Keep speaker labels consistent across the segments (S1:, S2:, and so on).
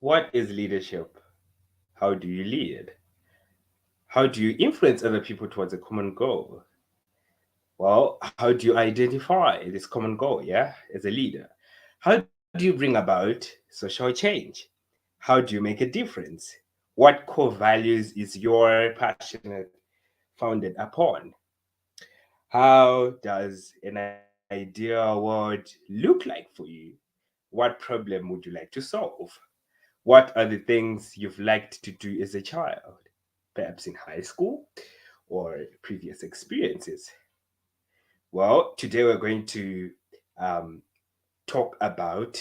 S1: What is leadership? How do you lead? How do you influence other people towards a common goal? Well, how do you identify this common goal, yeah, as a leader? How do you bring about social change? How do you make a difference? What core values is your passionate founded upon? How does an ideal world look like for you? What problem would you like to solve? What are the things you've liked to do as a child, perhaps in high school or previous experiences? Well, today we're going to um, talk about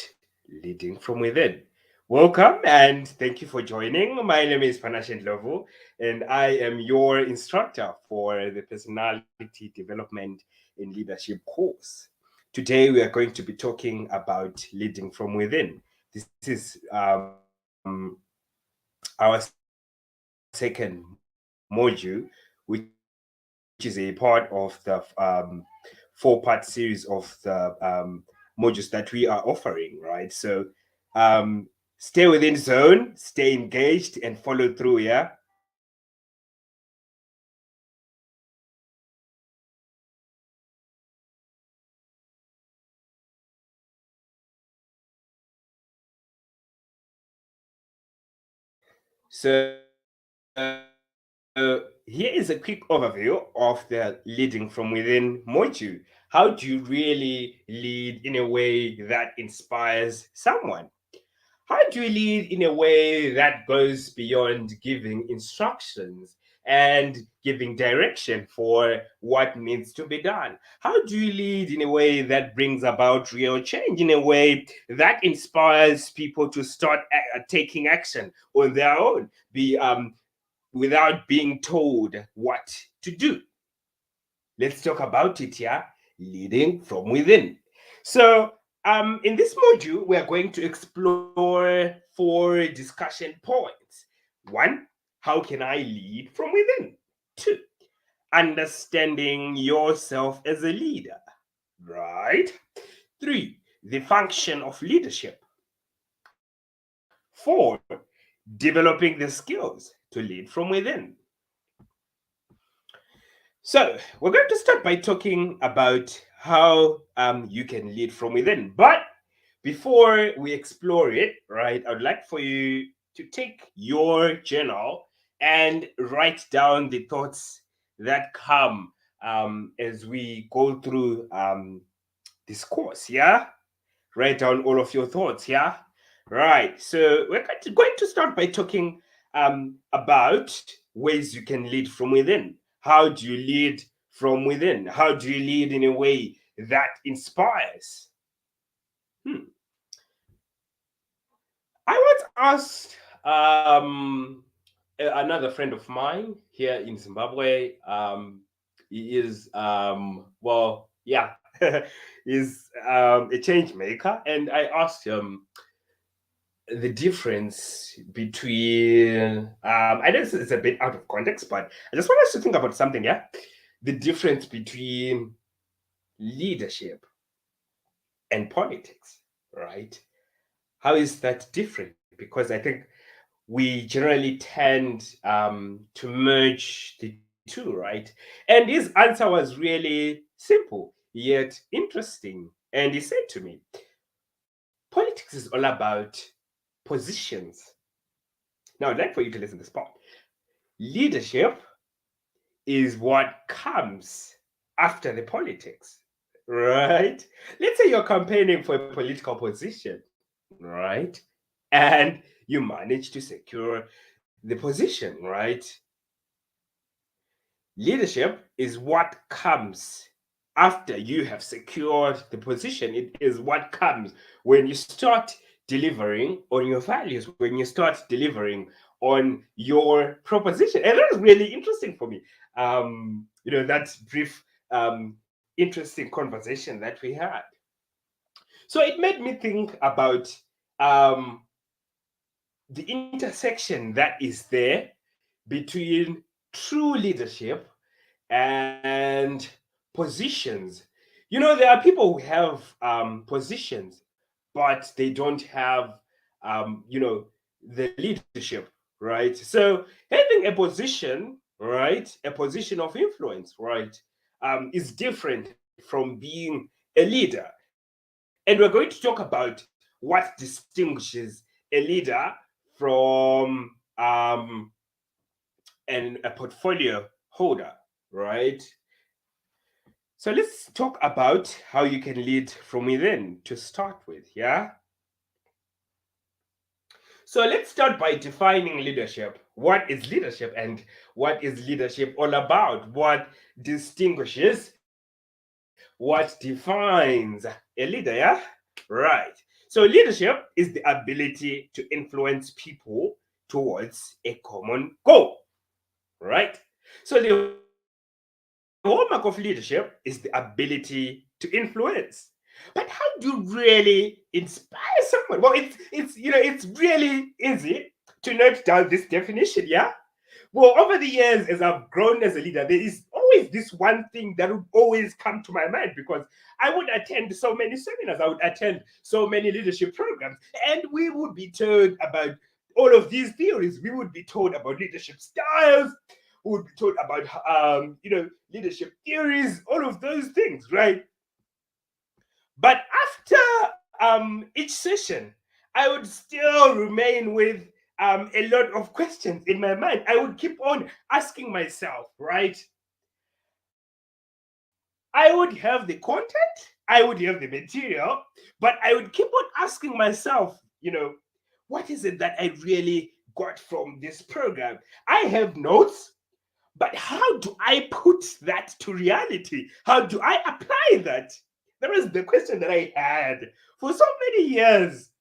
S1: leading from within. Welcome and thank you for joining. My name is Panashen Lovu, and I am your instructor for the Personality Development in Leadership course. Today we are going to be talking about leading from within. This is our second module, which is a part of the four-part series of the modules that we are offering, right? So stay within zone, stay engaged, and follow through, yeah? So here is a quick overview of the leading from within module. How do you really lead in a way that inspires someone? How do you lead in a way that goes beyond giving instructions and giving direction for what needs to be done? How do you lead in a way that brings about real change, in a way that inspires people to start taking action on their own, be without being told what to do? Let's talk about it here, leading from within. So, in this module, we are going to explore four discussion points. One, how can I lead from within? Two, understanding yourself as a leader, right? Three, the function of leadership. Four, developing the skills to lead from within. So, we're going to start by talking about how you can lead from within. But before we explore it, right, I would like for you to take your journal and write down the thoughts that come as we go through this course, yeah? Write down all of your thoughts, yeah? Right. So, we're going to start by talking about ways you can lead from within. How do you lead from within? How do you lead in a way that inspires? Hmm. I once asked another friend of mine here in Zimbabwe. He is, well, yeah, is a change maker. And I asked him the difference between, I know it's a bit out of context, but I just want us to think about something, yeah? The difference between leadership and politics, right? How is that different? Because I think we generally tend to merge the two, right? And his answer was really simple yet interesting. And he said to me, politics is all about positions. Now, I'd like for you to listen to this part. Leadership is what comes after the politics, right? Let's say you're campaigning for a political position, right? And you manage to secure the position, right? Leadership is what comes after you have secured the position. It is what comes when you start delivering on your values, when you start delivering on your proposition. And that is really interesting for me. That brief, interesting conversation that we had. So it made me think about um, the intersection that is there between true leadership and positions. There are people who have positions, but they don't have, um, you know, the leadership, right? So having a position, right, a position of influence, right, is different from being a leader. And we're going to talk about what distinguishes a leader from a portfolio holder, right? So let's talk about how you can lead from within to start with, yeah? So let's start by defining leadership. What is leadership and what is leadership all about? What distinguishes, what defines a leader, yeah? Right. So leadership is the ability to influence people towards a common goal, right? So the hallmark of leadership is the ability to influence. But how do you really inspire someone? Well, it's really easy to note down this definition, yeah? Well, over the years, as I've grown as a leader, there is always this one thing that would always come to my mind because I would attend so many seminars, I would attend so many leadership programs, and we would be told about all of these theories. We would be told about leadership styles, we would be told about leadership theories, all of those things, right? But after each session, I would still remain with a lot of questions in my mind. I would keep on asking myself, right? I would have the content, I would have the material, but I would keep on asking myself, what is it that I really got from this program? I have notes, but how do I put that to reality? How do I apply that? That was the question that I had for so many years.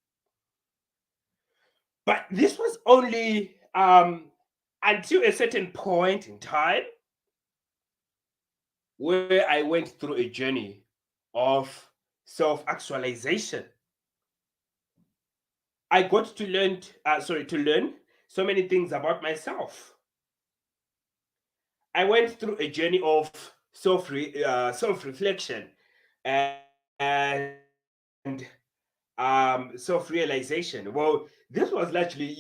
S1: But this was only until a certain point in time where I went through a journey of self actualization. I got to learn so many things about myself. I went through a journey of self reflection and self realization. Well, this was largely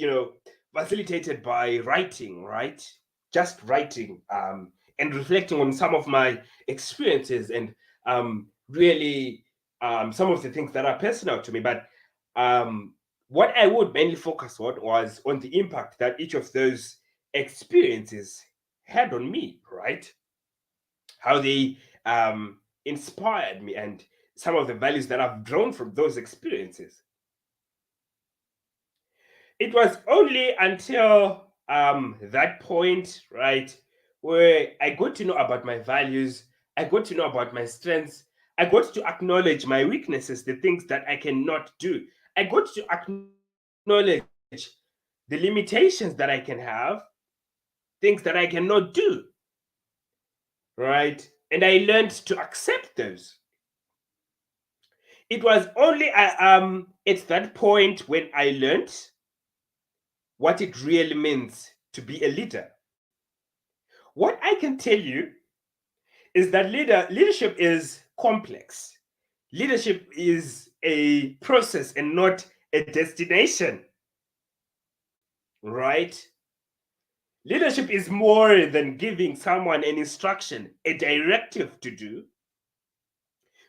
S1: facilitated by writing, right? Just writing and reflecting on some of my experiences and really some of the things that are personal to me. But um, what I would mainly focus on was on the impact that each of those experiences had on me, right? How they inspired me and some of the values that I've drawn from those experiences. It was only until that point, right, where I got to know about my values, I got to know about my strengths, I got to acknowledge my weaknesses, the things that I cannot do. I got to acknowledge the limitations that I can have, things that I cannot do, right? And I learned to accept those. It was only at that point when I learned what it really means to be a leader. What I can tell you is that leadership is complex. Leadership is a process and not a destination, right? Leadership is more than giving someone an instruction, a directive to do,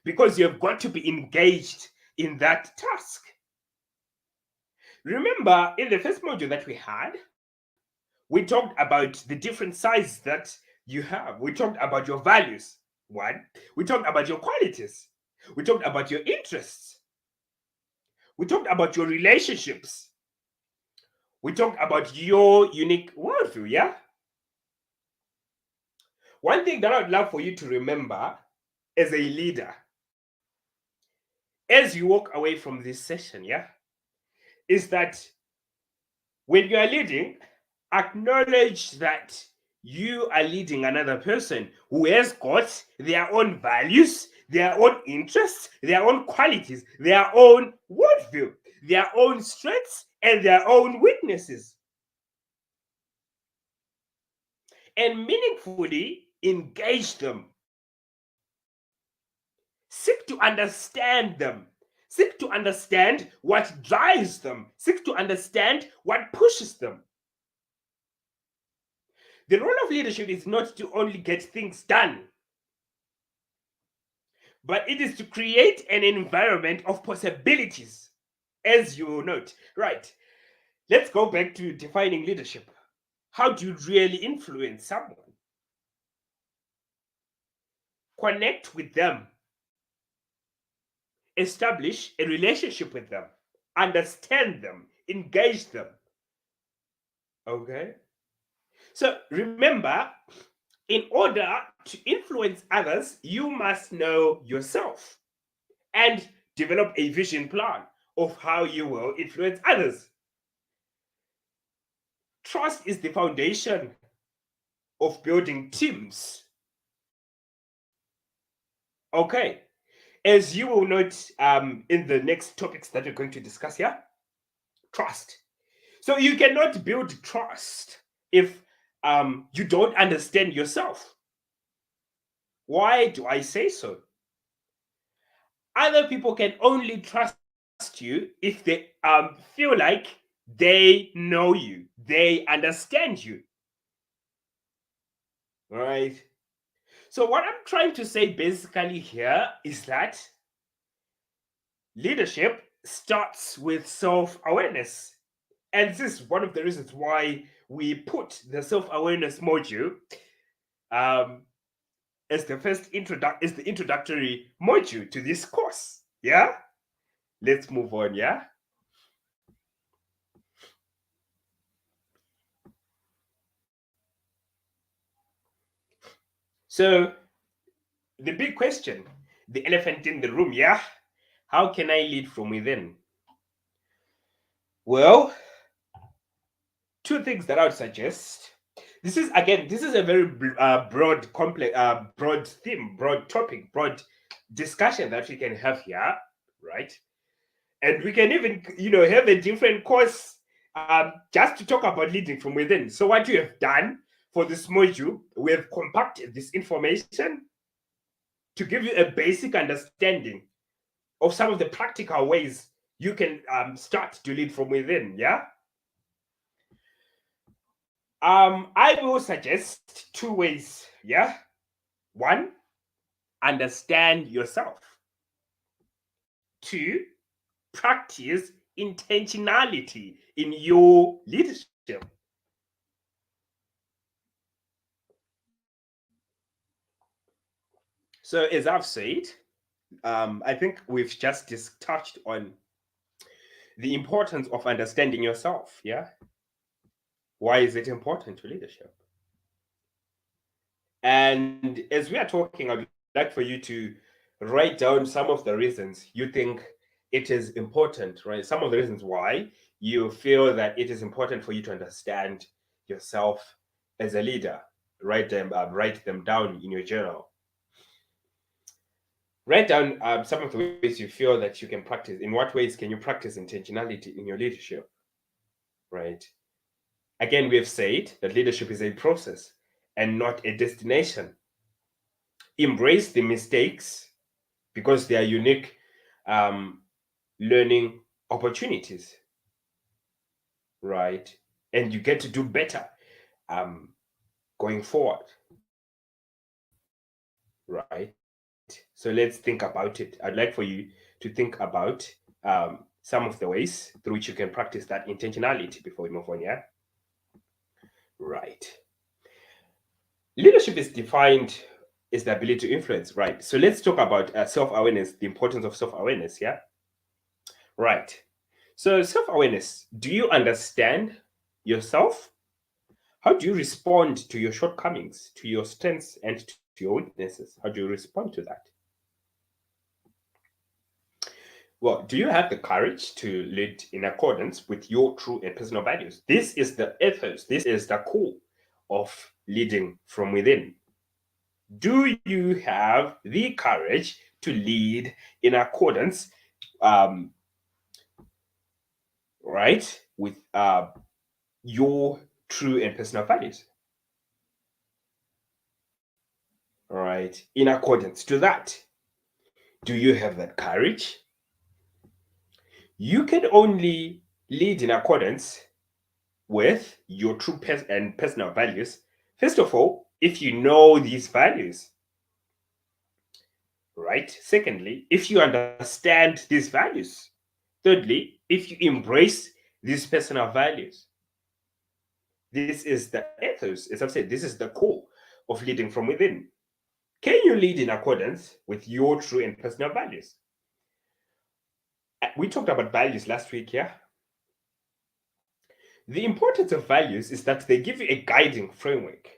S1: because you've got to be engaged in that task. Remember, in the first module that we had, we talked about the different sizes that you have. We talked about your values, one. We talked about your qualities. We talked about your interests. We talked about your relationships. We talked about your unique worldview, yeah? One thing that I would love for you to remember as a leader, as you walk away from this session, yeah, is that when you are leading, acknowledge that you are leading another person who has got their own values, their own interests, their own qualities, their own worldview, their own strengths, and their own weaknesses. And meaningfully engage them. Seek to understand them. Seek to understand what drives them. Seek to understand what pushes them. The role of leadership is not to only get things done, but it is to create an environment of possibilities, as you will note. Right. Let's go back to defining leadership. How do you really influence someone? Connect with them, establish a relationship with them, understand them, engage them. Okay? So remember, in order to influence others, you must know yourself and develop a vision plan of how you will influence others. Trust is the foundation of building teams. Okay. As you will note in the next topics that we're going to discuss here, trust. So you cannot build trust if you don't understand yourself. Why do I say so? Other people can only trust you if they feel like they know you, they understand you. Right? So, what I'm trying to say basically here is that leadership starts with self awareness. And this is one of the reasons why we put the self awareness module um, as the introductory module to this course. Yeah? Let's move on. Yeah? So, the big question, the elephant in the room, yeah? How can I lead from within? Well, two things that I would suggest. This is a very broad, complex, broad theme, broad topic, broad discussion that we can have here, right? And we can even, have a different course just to talk about leading from within. So what we have done for this module, we have compacted this information to give you a basic understanding of some of the practical ways you can start to lead from within. Yeah. I will suggest two ways. Yeah. One, understand yourself. Two, practice intentionality in your leadership. So, as I've said, I think we've just touched on the importance of understanding yourself. Yeah. Why is it important to leadership? And as we are talking, I'd like for you to write down some of the reasons you think it is important, right? Some of the reasons why you feel that it is important for you to understand yourself as a leader. Write them down in your journal. Write down some of the ways you feel that you can practice. In what ways can you practice intentionality in your leadership, right? Again, we have said that leadership is a process and not a destination. Embrace the mistakes because they are unique um, learning opportunities, right? And you get to do better going forward, right? So let's think about it. I'd like for you to think about some of the ways through which you can practice that intentionality before we move on. Yeah, right. Leadership is defined as the ability to influence, right? So let's talk about self awareness, the importance of self awareness. Yeah, right. So, self awareness, do you understand yourself? How do you respond to your shortcomings, to your strengths, and to your weaknesses? How do you respond to that? Well, do you have the courage to lead in accordance with your true and personal values? This is the ethos, this is the core of leading from within. Do you have the courage to lead in accordance, right, with your true and personal values? All right. In accordance to that, do you have that courage? You can only lead in accordance with your true and personal values. First of all, if you know these values, right? Secondly, if you understand these values. Thirdly, if you embrace these personal values. This is the ethos. As I've said, this is the core of leading from within. Can you lead in accordance with your true and personal values? We talked about values last week, yeah? The importance of values is that they give you a guiding framework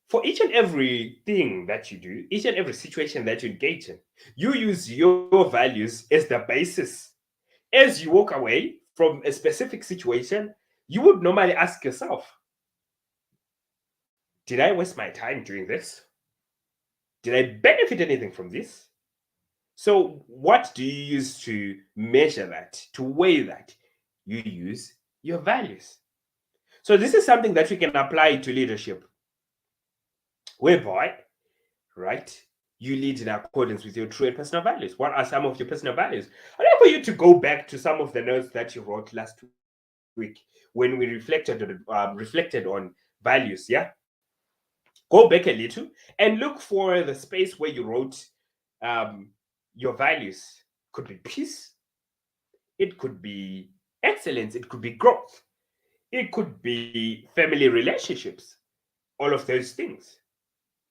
S1: for each and every thing that you do, each and every situation that you engage in. You use your values as the basis. As you walk away from a specific situation, you would normally ask yourself, did I waste my time doing this? Did I benefit anything from this? So, what do you use to measure that, to weigh that? You use your values. So, this is something that we can apply to leadership, whereby, right, you lead in accordance with your true and personal values. What are some of your personal values? I'd like for you to go back to some of the notes that you wrote last week when we reflected on values. Yeah, go back a little and look for the space where you wrote um, your values. Could be peace, it could be excellence, it could be growth, it could be family relationships, all of those things.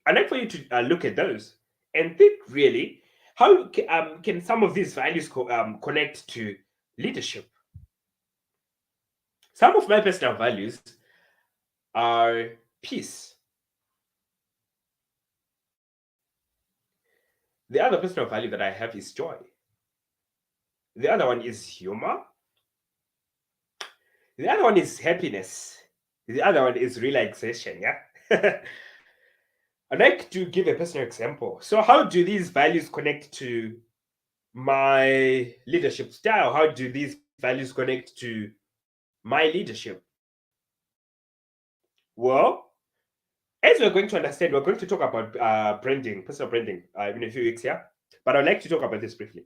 S1: I'd like for you to look at those and think really how can some of these values connect to leadership. Some of my personal values are peace. The other personal value that I have is joy. The other one is humor. The other one is happiness. The other one is relaxation. Yeah. I'd like to give a personal example. So, how do these values connect to my leadership style? How do these values connect to my leadership? Well, as we're going to understand, we're going to talk about branding, personal branding, in a few weeks. Yeah. But I'd like to talk about this briefly.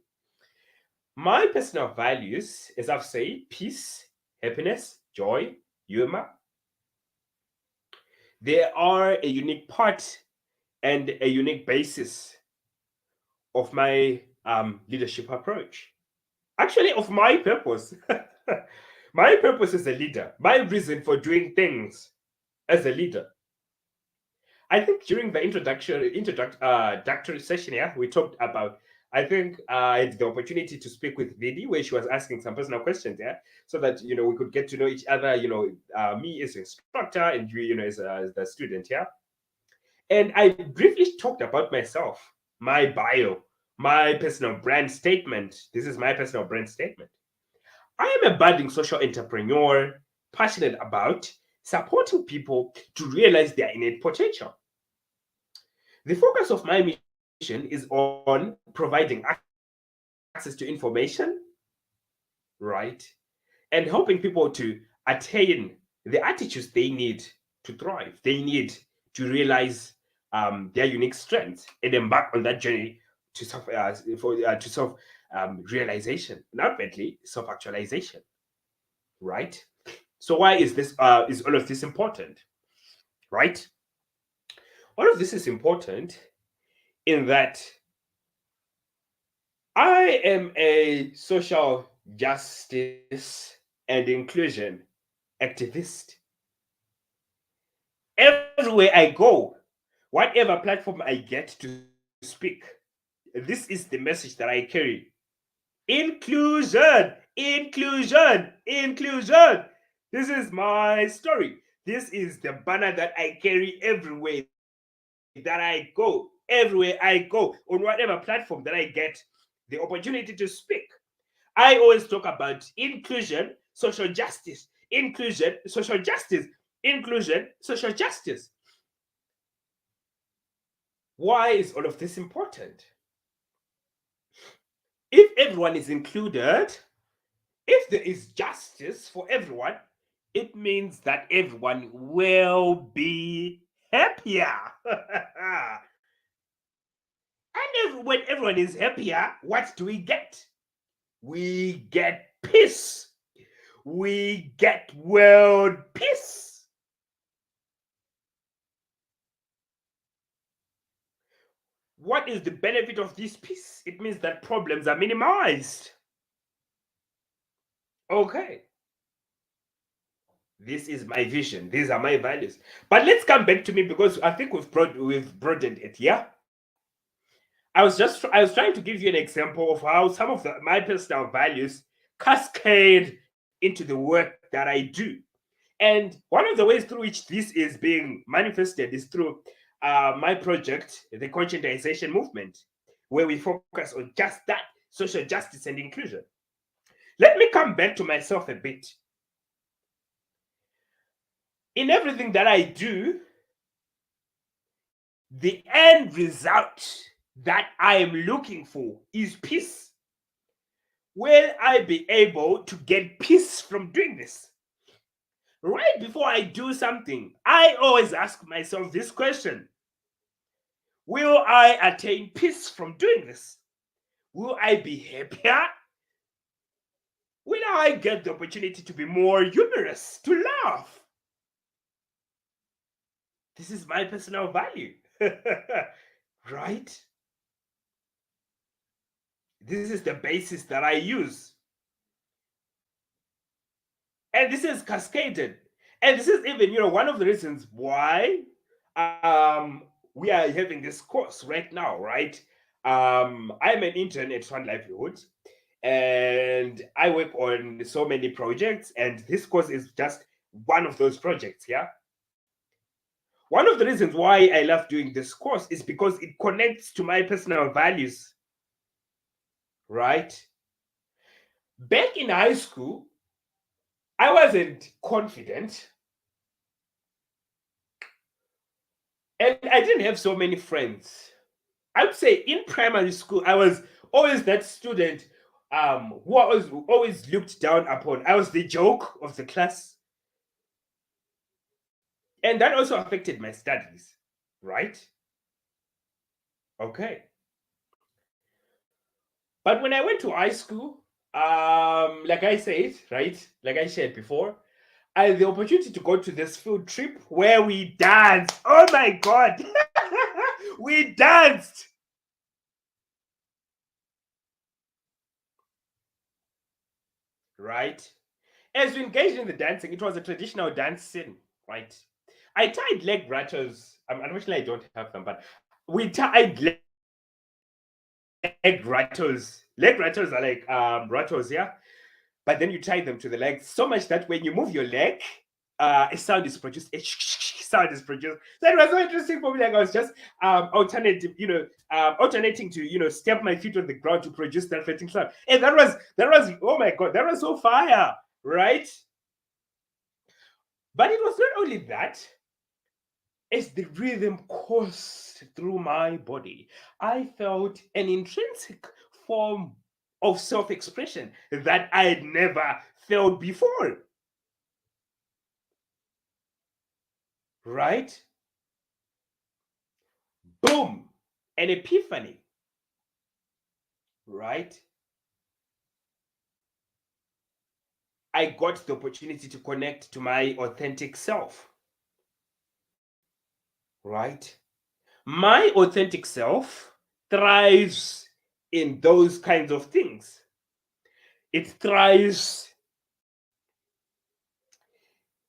S1: My personal values, as I've said, peace, happiness, joy, humor, they are a unique part and a unique basis of my leadership approach. Actually, of my purpose. My purpose as a leader, my reason for doing things as a leader. I think during the introductory session, yeah, we talked about. I think I had the opportunity to speak with Vidi, where she was asking some personal questions, yeah, so that we could get to know each other. Me as an instructor and you, as the student, yeah. And I briefly talked about myself, my bio, my personal brand statement. This is my personal brand statement. I am a budding social entrepreneur, passionate about supporting people to realize their innate potential. The focus of my mission is on providing access to information, right? And helping people to attain the attitudes they need to thrive. They need to realize their unique strengths and embark on that journey to self realization, and ultimately self actualization, right? So why is all of this important, right? All of this is important in that I am a social justice and inclusion activist. Everywhere I go, whatever platform I get to speak, this is the message that I carry. Inclusion, inclusion, inclusion. This is my story. This is the banner that I carry everywhere that I go, everywhere I go, on whatever platform that I get the opportunity to speak. I always talk about inclusion, social justice, inclusion, social justice, inclusion, social justice. Why is all of this important? If everyone is included, if there is justice for everyone, it means that everyone will be happier. And when everyone is happier, what do we get? we get peace. We get world peace. What is the benefit of this peace? It means that problems are minimized. Okay. This is my vision. These are my values. But let's come back to me because I think we've broadened it. Yeah. I was trying to give you an example of how some of my personal values cascade into the work that I do. And one of the ways through which this is being manifested is through my project, the conscientization movement, where we focus on just that, social justice and inclusion. Let me come back to myself a bit. In everything that I do, the end result that I am looking for is peace. Will I be able to get peace from doing this? Right before I do something, I always ask myself this question: will I attain peace from doing this? Will I be happier? Will I get the opportunity to be more humorous, to laugh? This is my personal value. Right? This is the basis that I use. And this is cascaded. And this is even, one of the reasons why we are having this course right now, right? I'm an intern at One Livelihood, and I work on so many projects, and this course is just one of those projects. Yeah. One of the reasons why I love doing this course is because it connects to my personal values. Right? Back in high school, I wasn't confident, and I didn't have so many friends. I would say in primary school, I was always that student who was always looked down upon. I was the joke of the class. And that also affected my studies, right? Okay. But when I went to high school, like I said, right? Like I shared before, I had the opportunity to go to this field trip where we danced. Oh my God. We danced. Right? As we engaged in the dancing, it was a traditional dance scene, right? I tied leg rattles. Unfortunately, I don't have them, but we tied leg rattles. Leg rattles are like rattles, yeah? But then you tie them to the legs so much that when you move your leg, a sound is produced. A sound is produced. So it was so interesting for me. Like I was just alternating to step my feet on the ground to produce that fretting sound. And that was oh my God, that was so fire, right? But it was not only that. As the rhythm coursed through my body, I felt an intrinsic form of self expression that I had never felt before. Right? Boom! An epiphany. Right? I got the opportunity to connect to my authentic self. Right? My authentic self thrives in those kinds of things. It thrives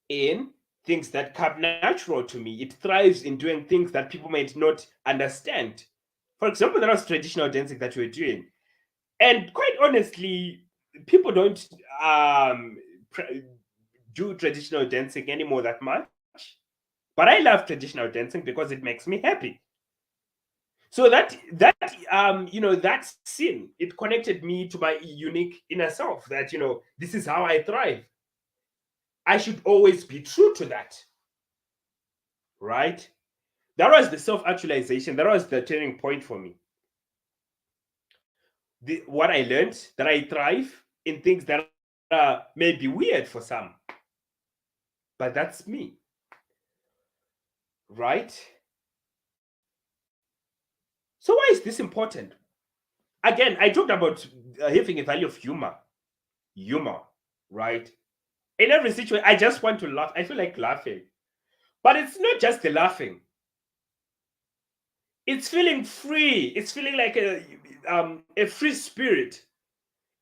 S1: in things that come natural to me. It thrives in doing things that people might not understand. For example, that was traditional dancing that we were doing. And quite honestly, people don't do traditional dancing anymore that much. But I love traditional dancing because it makes me happy. So that scene, it connected me to my unique inner self that this is how I thrive. I should always be true to that. Right? That was the self-actualization. That was the turning point for me. What I learned, that I thrive in things that may be weird for some, but that's me. Right? So why is this important? Again, I talked about having a value of humor, right? In every situation, I just want to laugh. I feel like laughing, but it's not just the laughing. It's feeling free. It's feeling like a free spirit.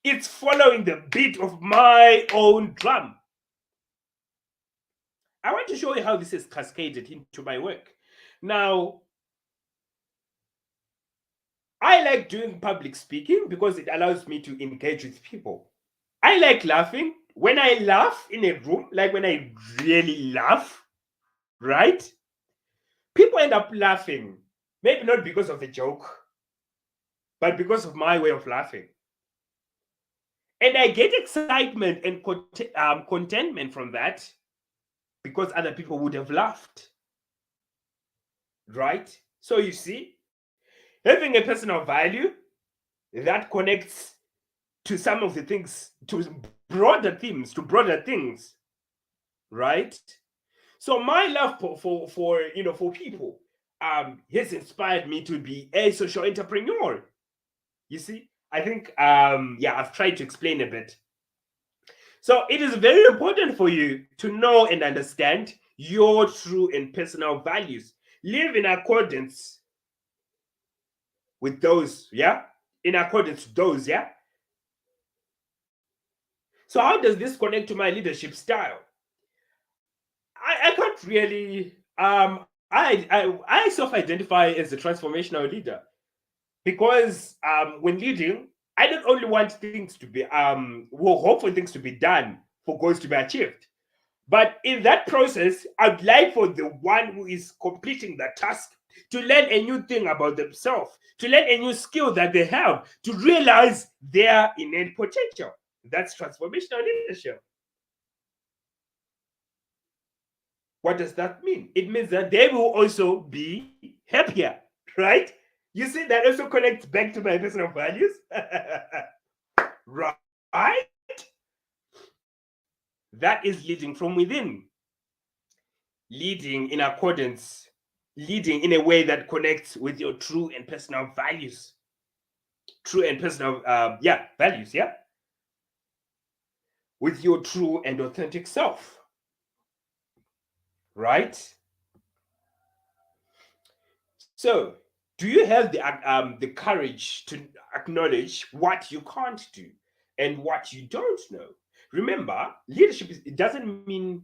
S1: It's following the beat of my own drum. I want to show you how this is cascaded into my work. Now, I like doing public speaking because it allows me to engage with people. I like laughing. When I laugh in a room, like when I really laugh, right? People end up laughing. Maybe not because of the joke, but because of my way of laughing. And I get excitement and contentment from that because other people would have laughed, right? So you see, having a personal value that connects to some of the things, to broader themes, to broader things, right? So my love for people has inspired me to be a social entrepreneur. You see, I think I've tried to explain a bit. So it is very important for you to know and understand your true and personal values. Live in accordance with those, yeah? In accordance with those, yeah? So how does this connect to my leadership style? I can't really I self-identify as a transformational leader because when leading, I don't only want things to be hope for things to be done for goals to be achieved. But in that process, I'd like for the one who is completing the task to learn a new thing about themselves, to learn a new skill that they have, to realize their innate potential. That's transformational leadership. What does that mean? It means that they will also be happier, right? You see, that also connects back to my personal values, right? That is leading from within, leading in accordance, leading in a way that connects with your true and personal values. True and personal, values, yeah? With your true and authentic self, right? So, do you have the courage to acknowledge what you can't do and what you don't know? Remember, leadership it doesn't mean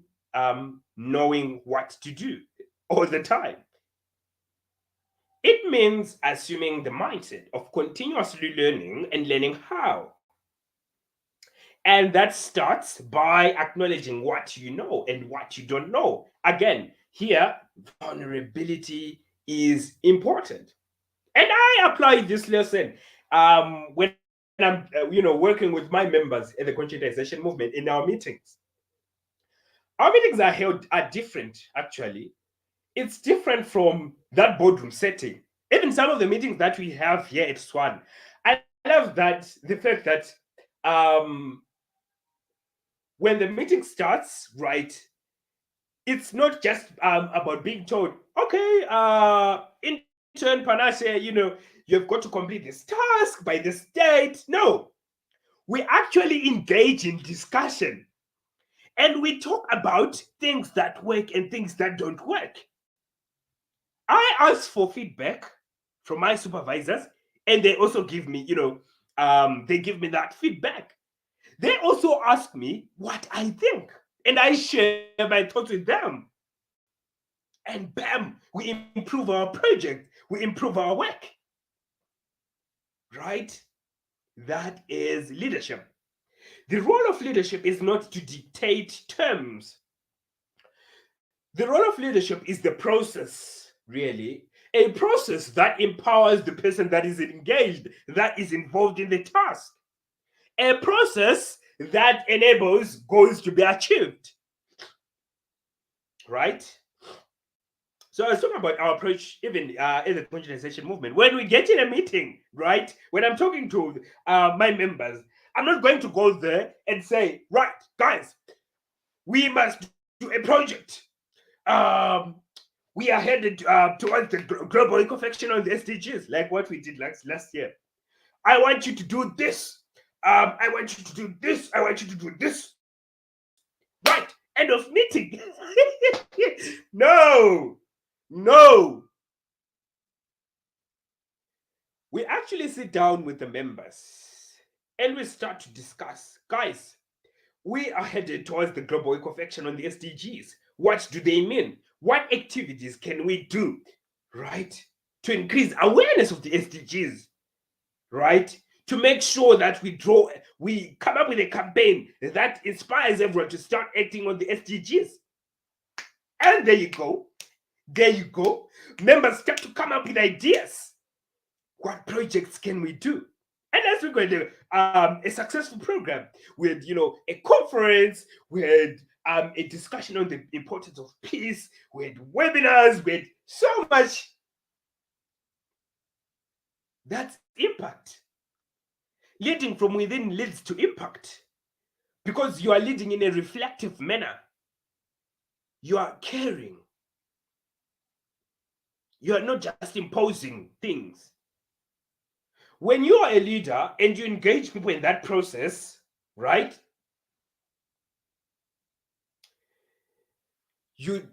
S1: knowing what to do all the time. It means assuming the mindset of continuously learning and learning how. And that starts by acknowledging what you know and what you don't know. Again, here, vulnerability is important. And I apply this lesson when I'm working with my members at the conscientization movement in our meetings. Our meetings are different, actually. It's different from that boardroom setting. Even some of the meetings that we have here at Swan, I love that the fact that um, when the meeting starts, right, it's not just about being told, okay, intern Panase, you've got to complete this task by this date. No, we actually engage in discussion and we talk about things that work and things that don't work. I ask for feedback from my supervisors, and they also give me, they give me that feedback. They also ask me what I think, and I share my thoughts with them. And bam, we improve our project, we improve our work. Right? That is leadership. The role of leadership is not to dictate terms. The role of leadership is the process, really. A process that empowers the person that is engaged, that is involved in the task. A process that enables goals to be achieved. Right? So I was talking about our approach even in the conscientization movement. When we get in a meeting, right? When I'm talking to my members, I'm not going to go there and say, right, guys, we must do a project. We are headed towards the global eco-faction on the SDGs, like what we did last year. I want you to do this. I want you to do this. I want you to do this. Right. End of meeting. No. No. We actually sit down with the members and we start to discuss. Guys, we are headed towards the Global Week of Action on the SDGs. What do they mean? What activities can we do, right, to increase awareness of the SDGs, right? To make sure that we come up with a campaign that inspires everyone to start acting on the SDGs. And there you go. There you go. Members start to come up with ideas. What projects can we do? And as we're going to a successful program with, a conference, with a discussion on the importance of peace, with webinars, with so much. That's impact. Leading from within leads to impact because you are leading in a reflective manner. You are caring. You are not just imposing things. When you are a leader and you engage people in that process, right? You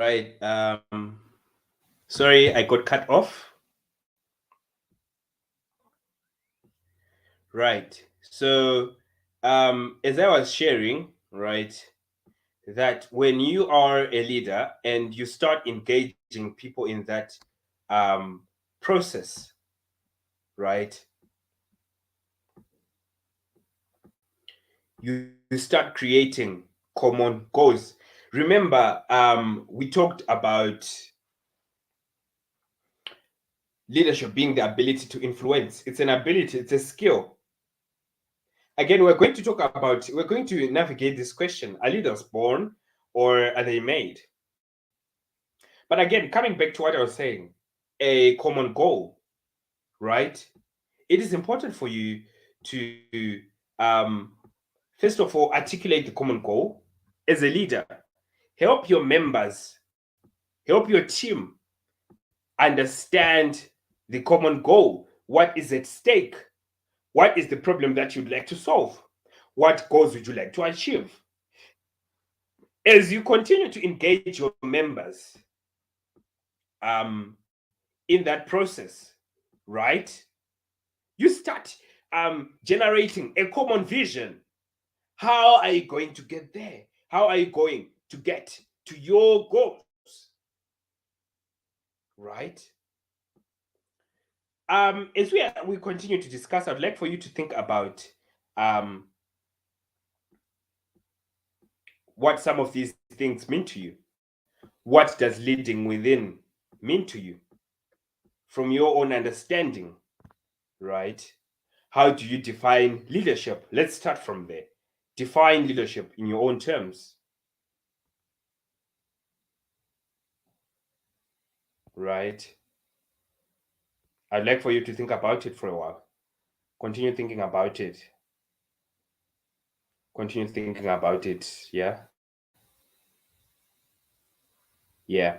S1: right. Sorry, I got cut off. Right. So, as I was sharing, right, that when you are a leader and you start engaging people in that process, right, you start creating common goals. Remember, we talked about leadership being the ability to influence. It's an ability, it's a skill. Again, we're going to navigate this question. Are leaders born or are they made? But again, coming back to what I was saying, a common goal, right? It is important for you to, first of all, articulate the common goal as a leader. Help your members, help your team understand the common goal. What is at stake? What is the problem that you'd like to solve? What goals would you like to achieve? As you continue to engage your members in that process, right? You start generating a common vision. How are you going to get there? How are you going to get to your goals? Right? As we continue to discuss, I'd like for you to think about what some of these things mean to you. What does leading within mean to you? From your own understanding, right? How do you define leadership? Let's start from there. Define leadership in your own terms. Right? I'd like for you to think about it for a while. Continue thinking about it. Continue thinking about it. Yeah. Yeah.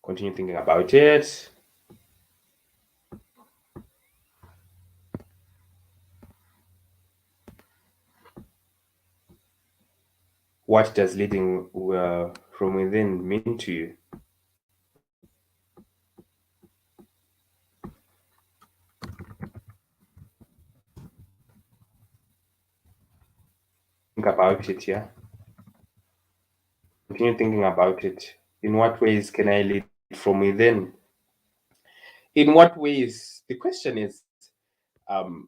S1: Continue thinking about it. What does leading from within mean to you? Think about it, yeah. Continue thinking about it. In what ways can I lead from within? In what ways? The question is,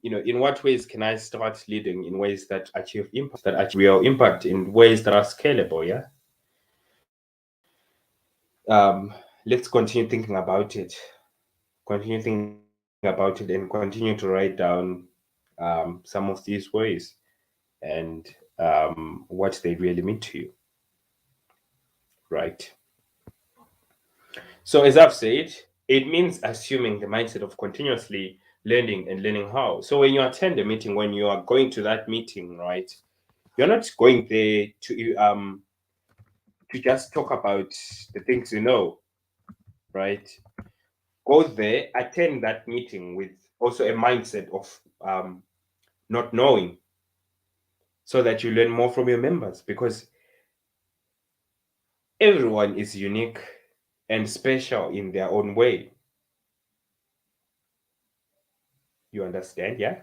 S1: in what ways can I start leading in ways that achieve impact, that achieve real impact, in ways that are scalable, yeah? um, let's continue thinking about it. Continue thinking about it and continue to write down some of these ways and what they really mean to you, right? So, as I've said, it means assuming the mindset of continuously learning and learning how. So, when you attend a meeting, when you are going to that meeting, right, you're not going there to just talk about the things you know, right? Go there, attend that meeting with also a mindset of not knowing, so that you learn more from your members, because everyone is unique and special in their own way. You understand? Yeah.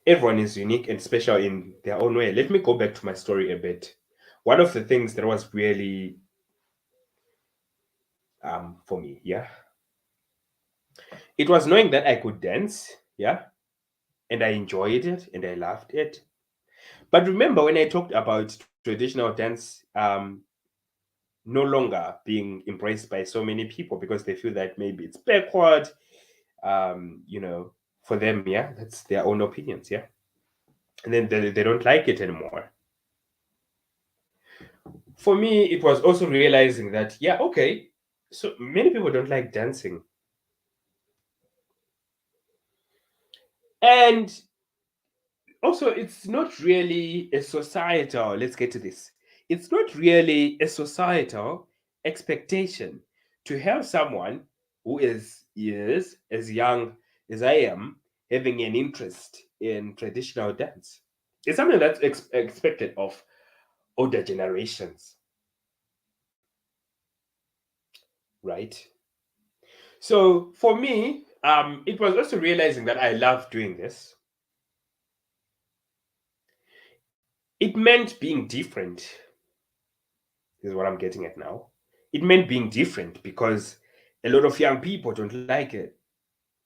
S1: Everyone is unique and special in their own way. Let me go back to my story a bit. One of the things that was really for me, yeah, it was knowing that I could dance, yeah, and I enjoyed it and I loved it. But remember when I talked about traditional dance no longer being embraced by so many people because they feel that maybe it's backward, you know, for them, yeah, that's their own opinions, yeah, and then they don't like it anymore. For me, it was also realizing that, yeah, okay, so many people don't like dancing. And also, it's not really a societal, let's get to this. It's not really a societal expectation to have someone who is as young as I am having an interest in traditional dance. It's something that's expected of older generations, right? So for me, it was also realizing that I love doing this. It meant being different, is what I'm getting at now. It meant being different because a lot of young people don't like it.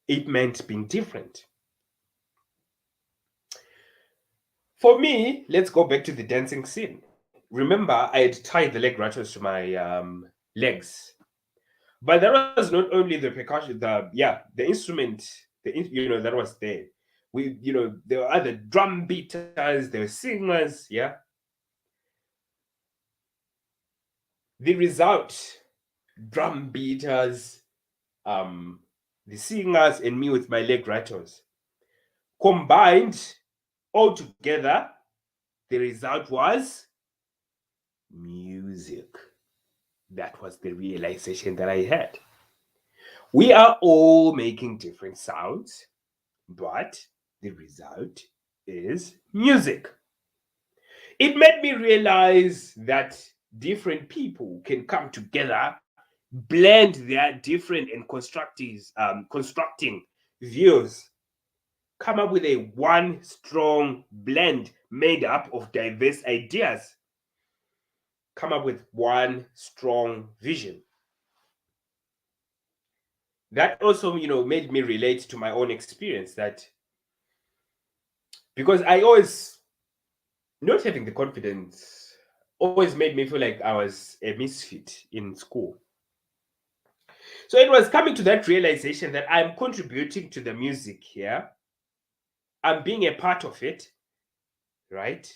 S1: It meant being different. For me, let's go back to the dancing scene. Remember, I had tied the leg ratchets to my legs, but that was not only the percussion, the instrument, that was there. There were other drum beaters, there were singers, yeah. The result, drum beaters, um, the singers, and me with my leg rattles. Combined all together, the result was music. That was the realization that I had. We are all making different sounds, but the result is music. It made me realize that different people can come together, blend their different and constructing views, come up with a one strong blend made up of diverse ideas, come up with one strong vision. That also, made me relate to my own experience, that because I always, not having the confidence, always made me feel like I was a misfit in school. So it was coming to that realization that I'm contributing to the music here. I'm being a part of it, right?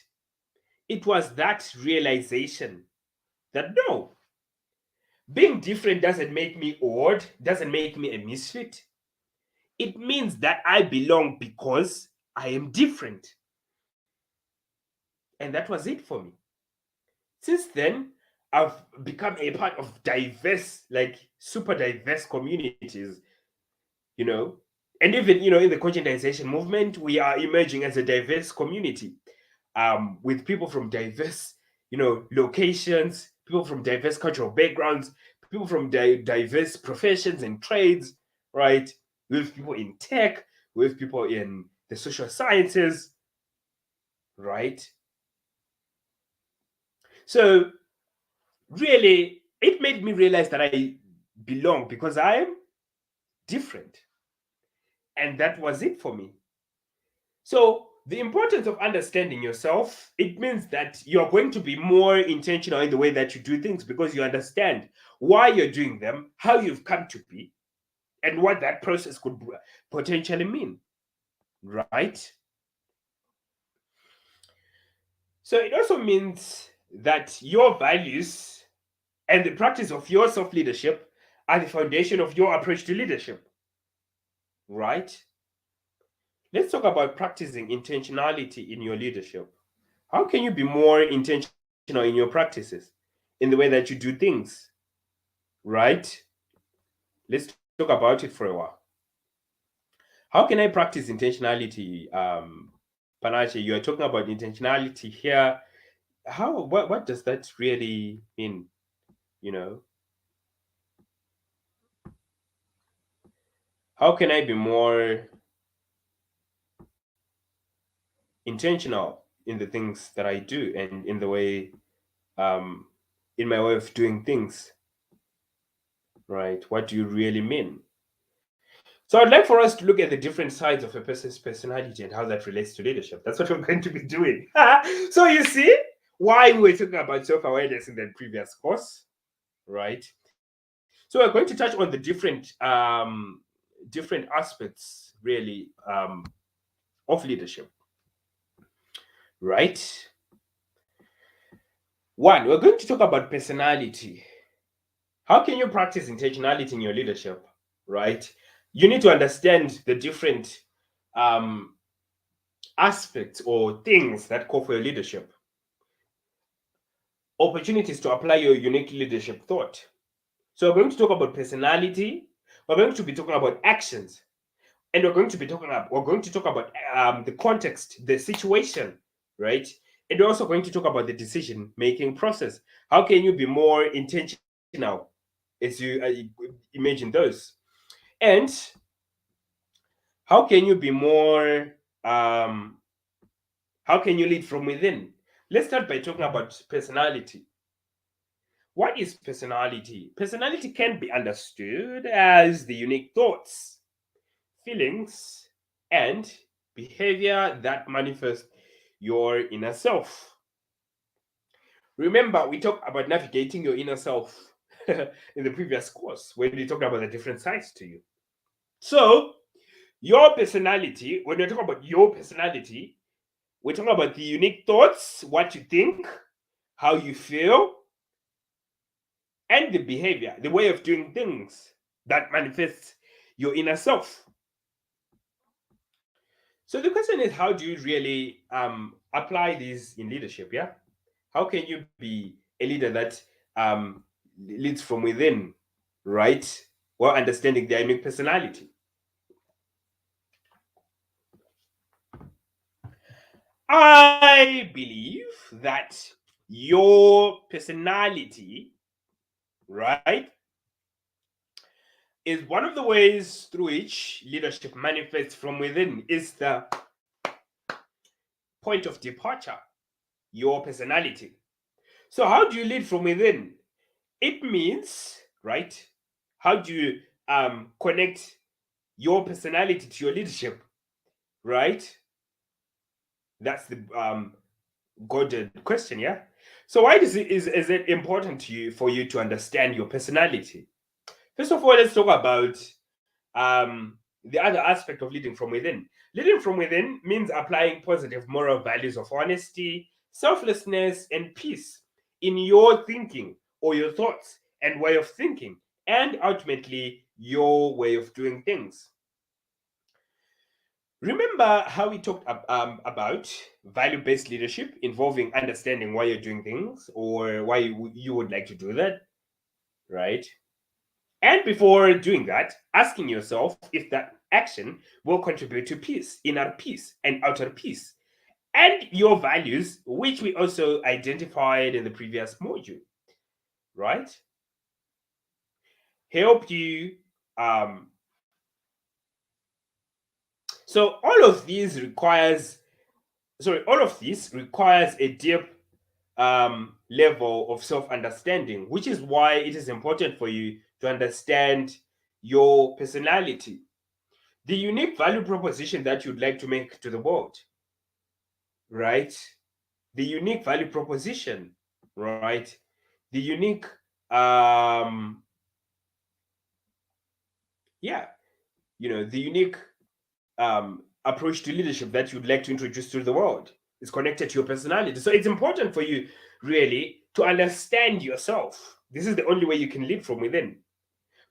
S1: It was that realization that no, being different doesn't make me odd, doesn't make me a misfit. It means that I belong because I am different. And that was it for me. Since then, I've become a part of diverse, like super diverse communities, you know. And even, in the conscientization movement, we are emerging as a diverse community, with people from diverse, locations, people from diverse cultural backgrounds, people from diverse professions and trades, right? With people in tech, with people in the social sciences, right? So really, it made me realize that I belong because I am different. And that was it for me. So, the importance of understanding yourself, it means that you're going to be more intentional in the way that you do things because you understand why you're doing them, how you've come to be, and what that process could potentially mean, right? So it also means that your values and the practice of your self leadership are the foundation of your approach to leadership, right? Let's talk about practicing intentionality in your leadership. How can you be more intentional in your practices, in the way that you do things, right? Let's talk about it for a while. How can I practice intentionality? Panache, you are talking about intentionality here. What does that really mean? You know, how can I be more intentional in the things that I do and in the way, um, in my way of doing things, right? What do you really mean? So I'd like for us to look at the different sides of a person's personality and how that relates to leadership. That's what we're going to be doing. So you see why we were talking about self-awareness in the previous course, right? So we're going to touch on the different aspects really, of leadership, right? One, we're going to talk about personality. How can you practice intentionality in your leadership, right? You need to understand the different, um, aspects or things that call for your leadership, opportunities to apply your unique leadership thought. So we're going to talk about personality, we're going to be talking about actions, and we're going to talk about, the context, the situation, right? And we're also going to talk about the decision making process. How can you be more intentional as you imagine those? And how can you be more, um, how can you lead from within? Let's start by talking about personality. What is personality? Personality can be understood as the unique thoughts, feelings, and behavior that manifest your inner self. Remember, we talked about navigating your inner self in the previous course when we talked about the different sides to you. So, your personality, when we're talking about your personality, we're talking about the unique thoughts, what you think, how you feel, and the behavior, the way of doing things that manifests your inner self. So the question is, how do you really, apply these in leadership? Yeah, how can you be a leader that, um, leads from within, right? While understanding their unique personality. I believe that your personality, right, is one of the ways through which leadership manifests from within. Is the point of departure, your personality. So, how do you lead from within? It means, right? How do you, connect your personality to your leadership, right? That's the, golden question, yeah. So, why is it important to you for you to understand your personality? First of all, let's talk about, um, the other aspect of leading from within. Leading from within means applying positive moral values of honesty, selflessness, and peace in your thinking or your thoughts and way of thinking, and ultimately your way of doing things. Remember how we talked about value based leadership involving understanding why you're doing things or why you would like to do that, right? And before doing that, asking yourself if that action will contribute to peace, inner peace, and outer peace, and your values, which we also identified in the previous module, right? Help you. Um, so all of this requires a deep, level of self-understanding, which is why it is important for you to understand your personality, the unique value proposition that you'd like to make to the world, right? The unique value proposition, right? The unique, um, yeah, the unique approach to leadership that you'd like to introduce to the world is connected to your personality. So it's important for you really to understand yourself. This is the only way you can lead from within.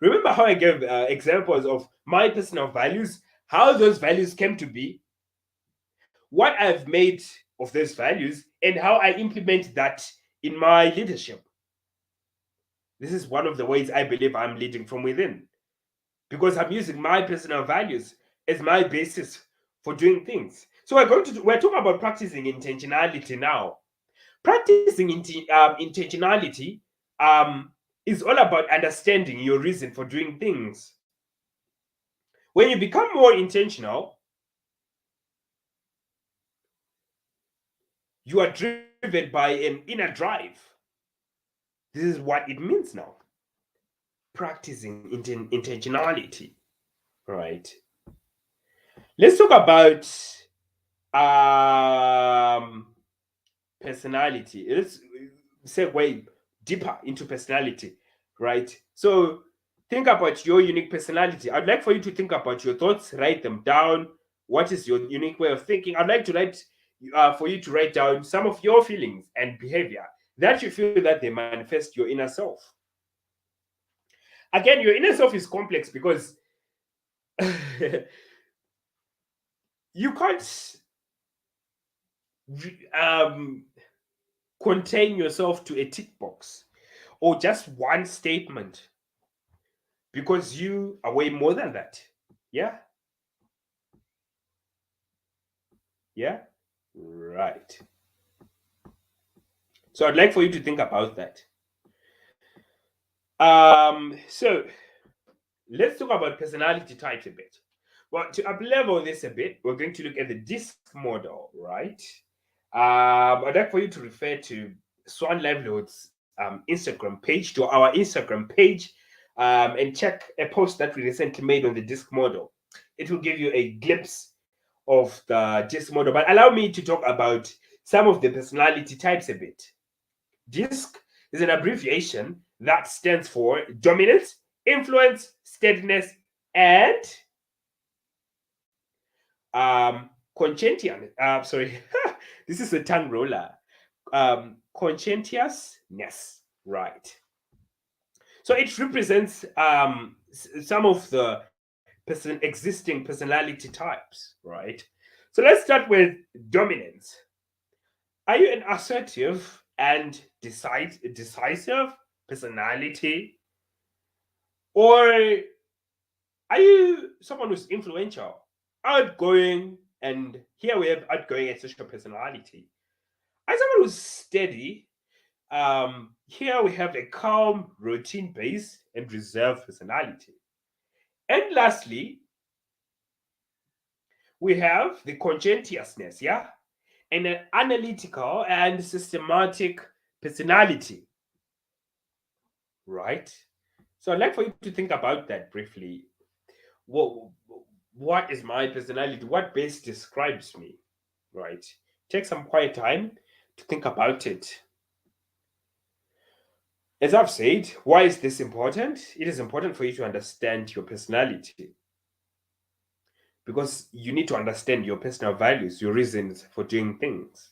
S1: Remember how I gave examples of my personal values, how those values came to be, what I've made of those values, and how I implement that in my leadership. This is one of the ways I believe I'm leading from within, because I'm using my personal values as my basis for doing things. So we're talking about practicing intentionality now. Practicing intentionality is all about understanding your reason for doing things. When you become more intentional, you are driven by an inner drive. This is what it means now. Practicing intentionality, right? Let's talk about um, personality. Let's segue deeper into personality, right? So think about your unique personality. I'd like for you to think about your thoughts, write them down. What is your unique way of thinking? I'd like to write for you to write down some of your feelings and behavior that you feel that they manifest your inner self. Again, your inner self is complex because you can't um, contain yourself to a tick box or just one statement, because you are way more than that. Yeah, yeah, right. So I'd like for you to think about that. So let's talk about personality types a bit. Well, to uplevel this a bit, we're going to look at the disc model, right? I'd like for you to refer to Swan Livelihood's Instagram page, to our Instagram page, and check a post that we recently made on the disc model. It will give you a glimpse of the disc model. But allow me to talk about some of the personality types a bit. DISC is an abbreviation that stands for dominance, influence, steadiness, and conscientious. Sorry, this is a tongue roller. Conscientiousness, right? So it represents some of the existing personality types, right? So let's start with dominance. Are you an assertive and decisive personality? Or are you someone who's influential, outgoing, and here we have outgoing and social personality? Are you someone who's steady? Here we have a calm, routine-based, and reserved personality. And lastly, we have the conscientiousness, yeah? And an analytical and systematic personality, right? So I'd like for you to think about that briefly. What what is my personality? What best describes me? Right? Take some quiet time to think about it. As I've said, why is this important? It is important for you to understand your personality, because you need to understand your personal values, your reasons for doing things.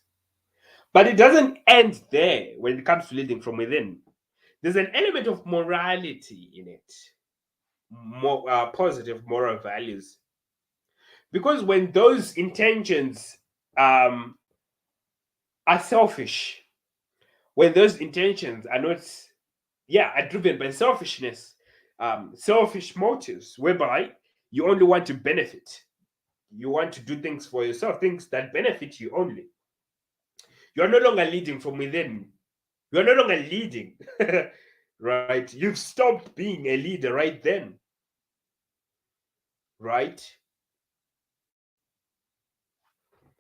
S1: But it doesn't end there when it comes to leading from within. There's an element of morality in it, more positive moral values. Because when those intentions um, are selfish, when those intentions are not, yeah, are driven by selfishness, selfish motives, whereby you only want to benefit, you want to do things for yourself, things that benefit you only. You're no longer leading from within. You're no longer leading, right? You've stopped being a leader right then, right?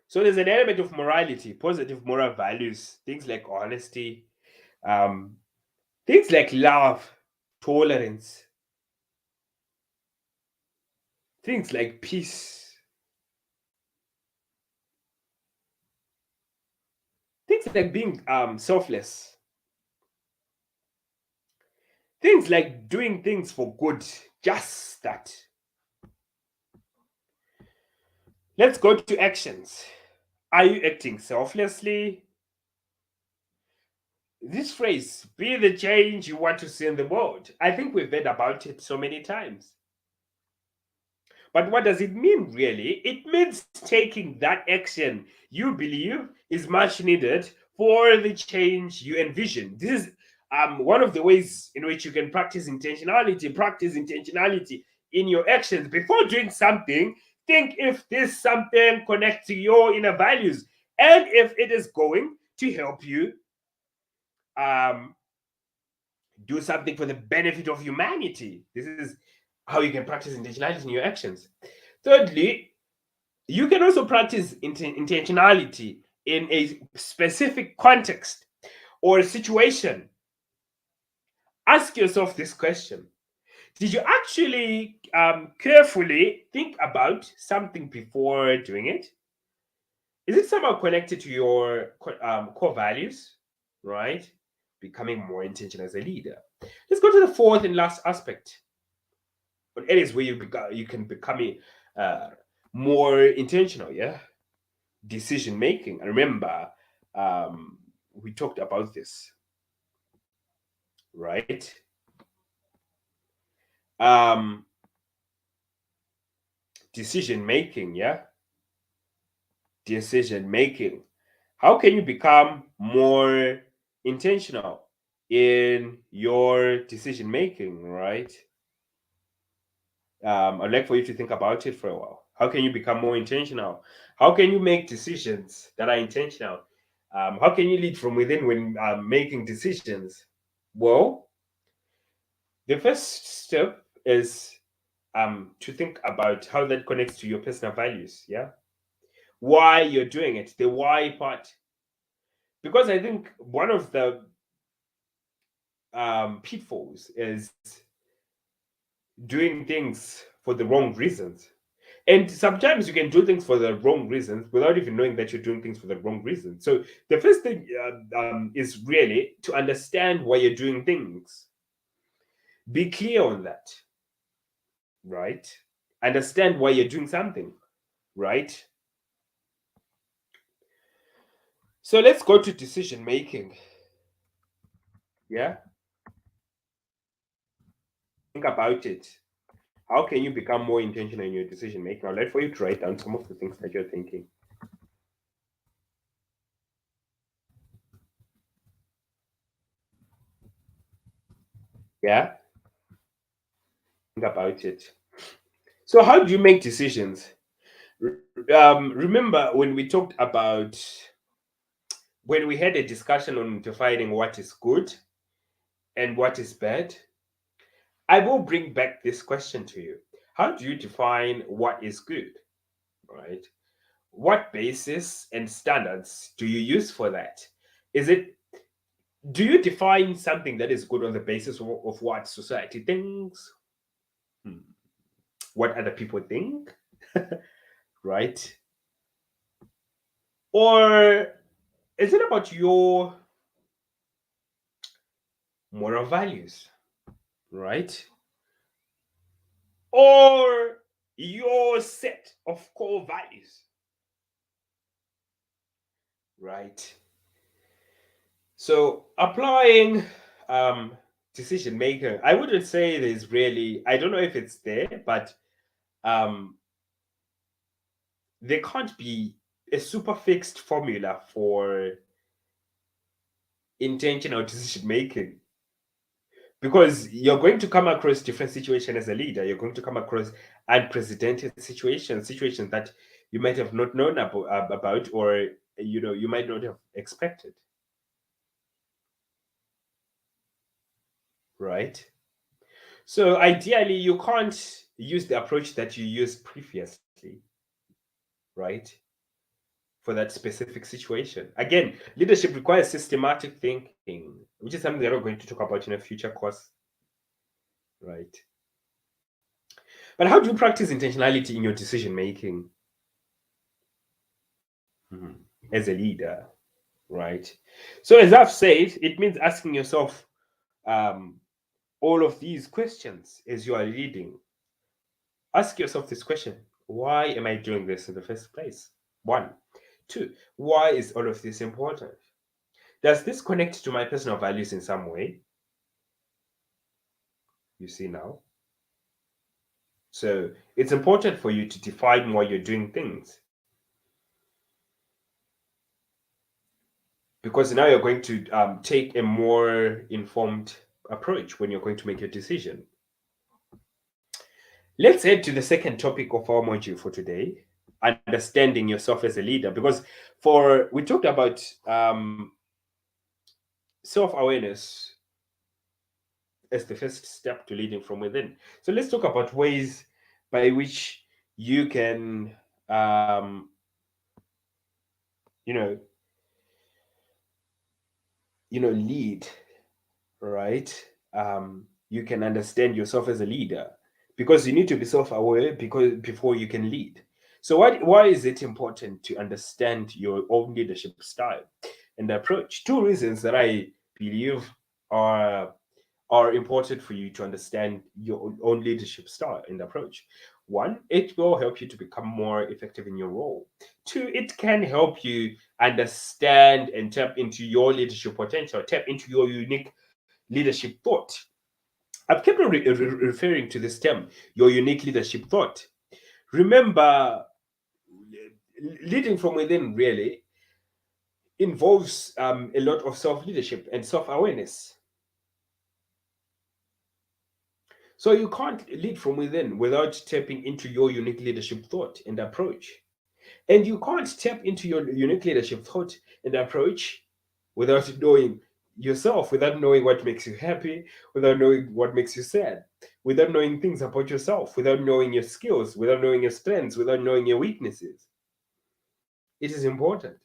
S1: So there's an element of morality, positive moral values, things like honesty, um, things like love, tolerance, things like peace, things like being selfless. Things like doing things for good, just that. Let's go to actions. Are you acting selflessly? This phrase, be the change you want to see in the world, I think we've heard about it so many times. But what does it mean, really? It means taking that action you believe is much needed for the change you envision. This is one of the ways in which you can practice intentionality. Practice intentionality in your actions. Before doing something, think if this something connects to your inner values and if it is going to help you um, do something for the benefit of humanity. This is how you can practice intentionality in your actions. Thirdly, you can also practice intentionality in a specific context or situation. Ask yourself this question. Did you actually carefully think about something before doing it? Is it somehow connected to your core values? Right? Becoming more intentional as a leader. Let's go to the fourth and last aspect. Areas where you can become uh, more intentional. Yeah, decision making. I remember um, we talked about this, right? Um, decision making, yeah, decision making. How can you become more intentional in your decision making, right? I'd like for you to think about it for a while. How can you become more intentional? How can you make decisions that are intentional? How can you lead from within when making decisions? Well, the first step is to think about how that connects to your personal values. Yeah, why you're doing it, the why part. Because I think one of the pitfalls is doing things for the wrong reasons. And sometimes you can do things for the wrong reasons without even knowing that you're doing things for the wrong reasons. So the first thing is really to understand why you're doing things. Be clear on that, right? Understand why you're doing something, right? So let's go to decision making. Yeah, think about it. How can you become more intentional in your decision making? I'd like for you to write down some of the things that you're thinking. Yeah, think about it. So, how do you make decisions? Remember when we talked about when we had a discussion on defining what is good and what is bad? I will bring back this question to you. How do you define what is good? Right? What basis and standards do you use for that? Is it do you define something that is good on the basis of what society thinks? Hmm. What other people think? Right? Or is it about your moral values? Right? Or your set of core values? Right? So applying um, decision maker, I wouldn't say there's really, I don't know if it's there, but um, there can't be a super fixed formula for intentional decision making because you're going to come across different situations as a leader. You're going to come across unprecedented situations that you might have not known about, or you might not have expected, right? So ideally, you can't use the approach that you used previously, right? For that specific situation. Again, leadership requires systematic thinking, which is something that we're going to talk about in a future course, right? But how do you practice intentionality in your decision making as a leader, right? So, as I've said, it means asking yourself, um, all of these questions as you are leading. Ask yourself this question: why am I doing this in the first place? One. Two, why is all of this important? Does this connect to my personal values in some way? You see now? So it's important for you to define why you're doing things, because now you're going to take a more informed approach when you're going to make your decision. Let's head to the second topic of our module for today: understanding yourself as a leader. Because for we talked about self-awareness as the first step to leading from within. So let's talk about ways by which you can, um, you know, lead, right? You can understand yourself as a leader, because you need to be self-aware because before you can lead. So why is it important to understand your own leadership style and approach? Two reasons that I believe are are important for you to understand your own leadership style and approach. One, it will help you to become more effective in your role. Two, it can help you understand and tap into your leadership potential, tap into your unique leadership thought. I've kept on referring to this term, your unique leadership thought. Remember, leading from within really involves a lot of self leadership and self awareness. So you can't lead from within without tapping into your unique leadership thought and approach. And you can't tap into your unique leadership thought and approach without knowing yourself, without knowing what makes you happy, without knowing what makes you sad, without knowing things about yourself, without knowing your skills, without knowing your strengths, without knowing your weaknesses. It is important.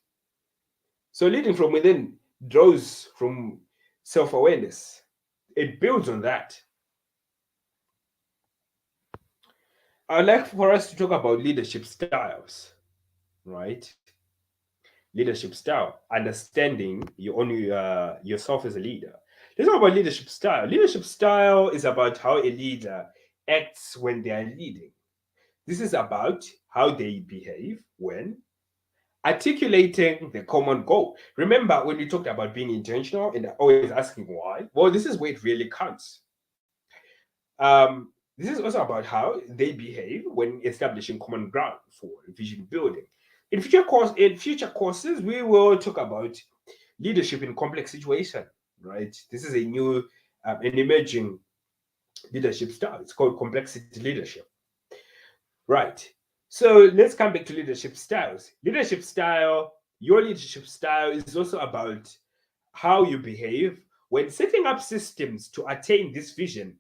S1: So leading from within draws from self awareness, it builds on that. I'd like for us to talk about leadership styles, right? Leadership style, understanding your own yourself as a leader. Let's talk about leadership style. Leadership style is about how a leader acts when they are leading. This is about how they behave when articulating the common goal. Remember when we talked about being intentional and always asking why? Well, this is where it really counts. This is also about how they behave when establishing common ground for vision building. In future courses, we will talk about leadership in complex situation. Right, this is a new, an emerging leadership style. It's called complexity leadership. Right. So let's come back to leadership styles. Your leadership style is also about how you behave when setting up systems to attain this vision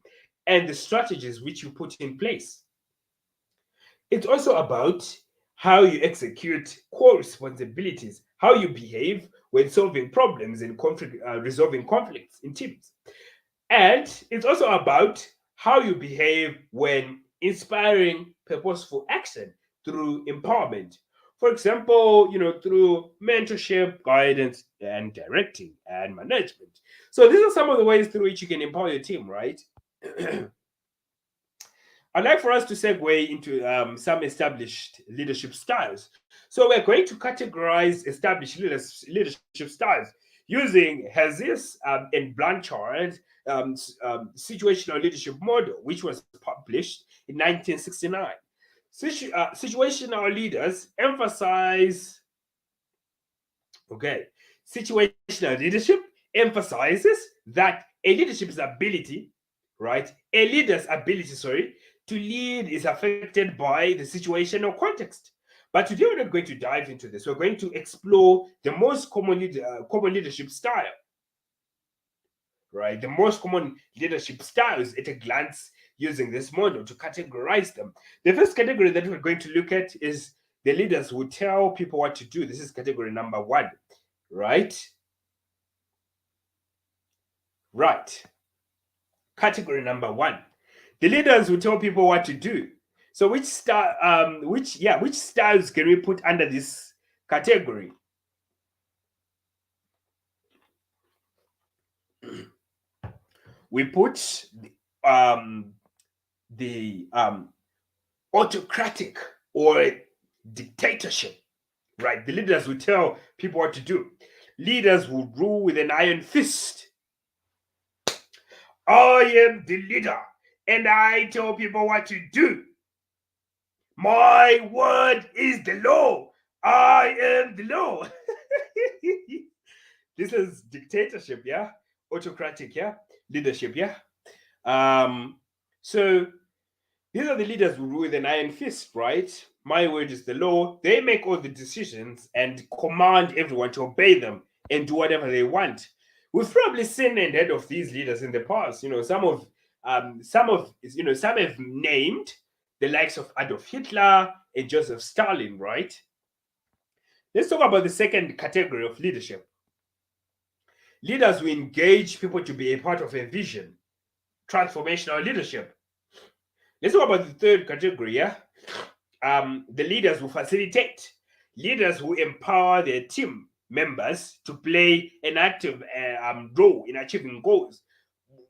S1: and the strategies which you put in place. It's also about how you execute core responsibilities, how you behave when solving problems and resolving conflicts in teams. And it's also about how you behave when inspiring purposeful action through empowerment. For example, through mentorship, guidance, and directing and management. So these are some of the ways through which you can empower your team, right? I'd like for us to segue into some established leadership styles. So we're going to categorize established leadership styles using Hazis and Blanchard situational leadership model, which was published in 1969. Situational leaders emphasize, okay, situational leadership emphasizes that a leadership's ability, right? A leader's ability, sorry, to lead is affected by the situation or context. But today we're not going to dive into this. We're going to explore the most common leadership style, right? The most common leadership styles at a glance using this model to categorize them. The first category that we're going to look at is the leaders who tell people what to do. This is category number one, right? Right. Category number one. The leaders who tell people what to do. So which styles can we put under this category? we put the autocratic or dictatorship, right? The leaders will tell people what to do. Leaders will rule with an iron fist. I am the leader, and I tell people what to do. My word is the law. I am the law. This is dictatorship, yeah? Autocratic, yeah? Leadership, yeah? So these are the leaders who rule with an iron fist, right? My word is the law. They make all the decisions and command everyone to obey them and do whatever they want. We've probably seen and heard of these leaders in the past. Some have named the likes of Adolf Hitler and Joseph Stalin, right? Let's talk about the second category of leadership. Leaders who engage people to be a part of a vision. Transformational leadership. Let's talk about the third category, yeah? The leaders who facilitate. Leaders who empower their team members to play an active role in achieving goals.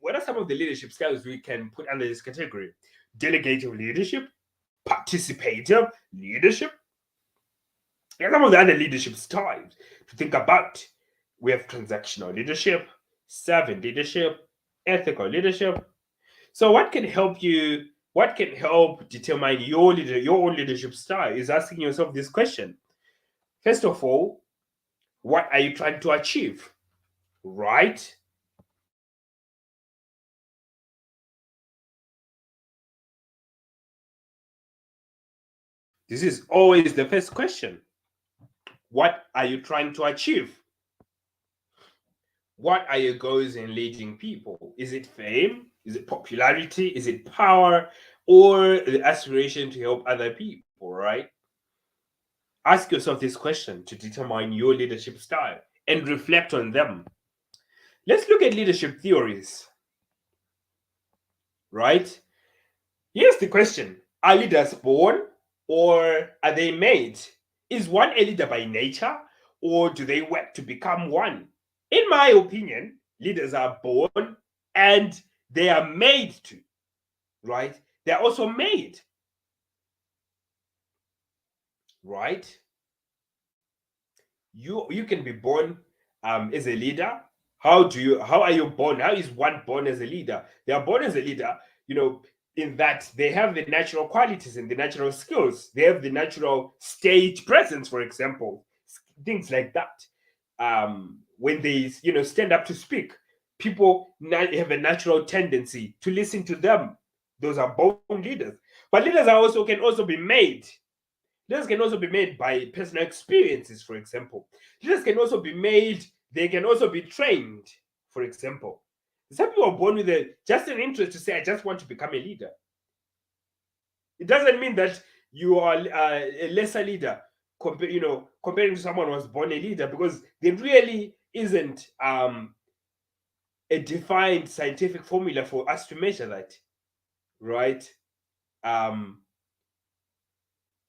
S1: What are some of the leadership styles we can put under this category? Delegative leadership, participative leadership. And some of the other leadership styles to think about. We have transactional leadership, servant leadership, ethical leadership. So what can help you? What can help determine your own leadership style is asking yourself this question. First of all, what are you trying to achieve? Right? This is always the first question. What are you trying to achieve? What are your goals in leading people? Is it fame? Is it popularity? Is it power? Or the aspiration to help other people, right? Ask yourself this question to determine your leadership style and reflect on them. Let's look at leadership theories, right? Here's the question. Are leaders born or are they made? Is one a leader by nature or do they work to become one? In my opinion, leaders are born and they are made to, right? They're also made, right? You can be born as a leader. How are you born? How is one born as a leader? They are born as a leader, in that they have the natural qualities and the natural skills. They have the natural stage presence, for example, things like that. When they stand up to speak, people have a natural tendency to listen to them. Those are born leaders. But leaders can also be made. Leaders can also be made by personal experiences, for example. Leaders can also be made, they can also be trained, for example. Some people are born with just an interest to say, I just want to become a leader. It doesn't mean that you are a lesser leader comparing to someone who was born a leader, because there really isn't a defined scientific formula for us to measure that, right?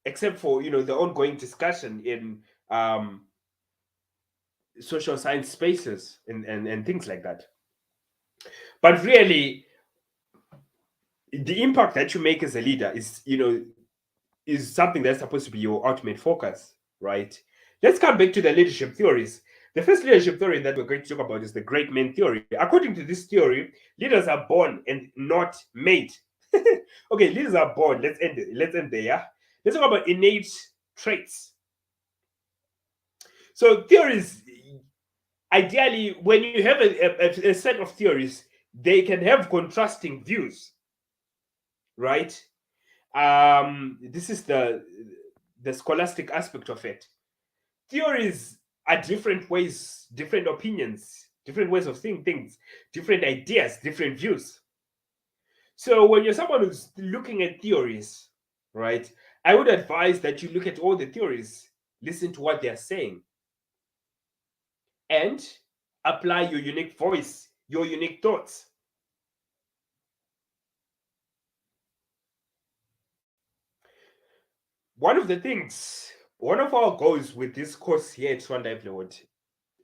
S1: Except for the ongoing discussion in social science spaces and things like that. But really, the impact that you make as a leader is something that's supposed to be your ultimate focus, right? Let's come back to the leadership theories. The first leadership theory that we're going to talk about is the great man theory. According to this theory, leaders are born and not made. Okay, leaders are born. Let's end it. Let's end there. Yeah? Let's talk about innate traits. So theories, ideally, when you have a set of theories, they can have contrasting views, right? This is the scholastic aspect of it. Theories are different ways, different opinions, different ways of seeing things, different ideas, different views. So when you're someone who's looking at theories, right, I would advise that you look at all the theories, listen to what they're saying, and apply your unique voice, your unique thoughts. One of our goals with this course here at Swan Livelihood,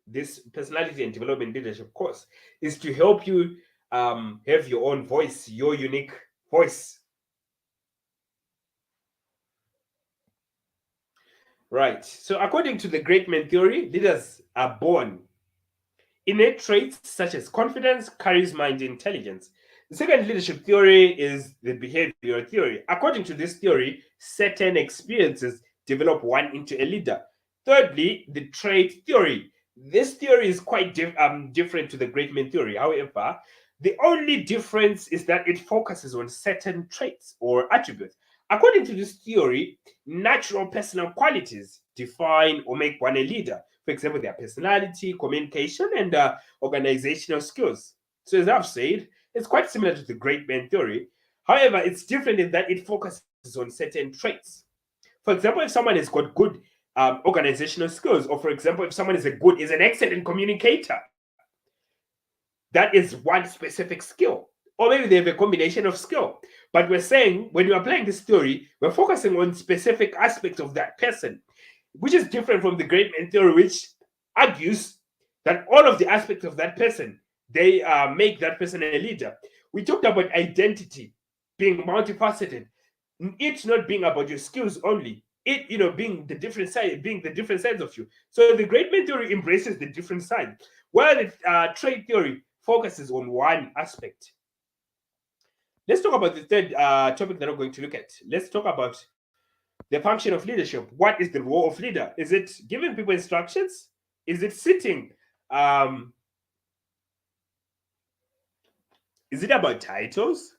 S1: this personality and development leadership course, is to help you have your own voice, your unique voice. Right. So according to the great man theory, leaders are born innate traits such as confidence, charisma, and intelligence. The second leadership theory is the behavioral theory. According to this theory, certain experiences develop one into a leader. Thirdly, the trait theory. This theory is quite different to the great man theory. However, the only difference is that it focuses on certain traits or attributes. According to this theory, natural personal qualities define or make one a leader. For example, their personality, communication, and organizational skills. So, as I've said, it's quite similar to the great man theory. However, it's different in that it focuses on certain traits. For example, if someone has got good organizational skills, or for example, if someone is an excellent communicator, that is one specific skill. Or maybe they have a combination of skill. But we're saying when you're applying this theory, we're focusing on specific aspects of that person, which is different from the great man theory, which argues that all of the aspects of that person they make that person a leader. We talked about identity being multifaceted, it not being about your skills only. It being the different sides of you. So the great man theory embraces the different sides, while the trait theory focuses on one aspect. Let's talk about the third topic that we're going to look at. Let's talk about the function of leadership. What is the role of leader? Is it giving people instructions? Is it sitting? Um, is it about titles?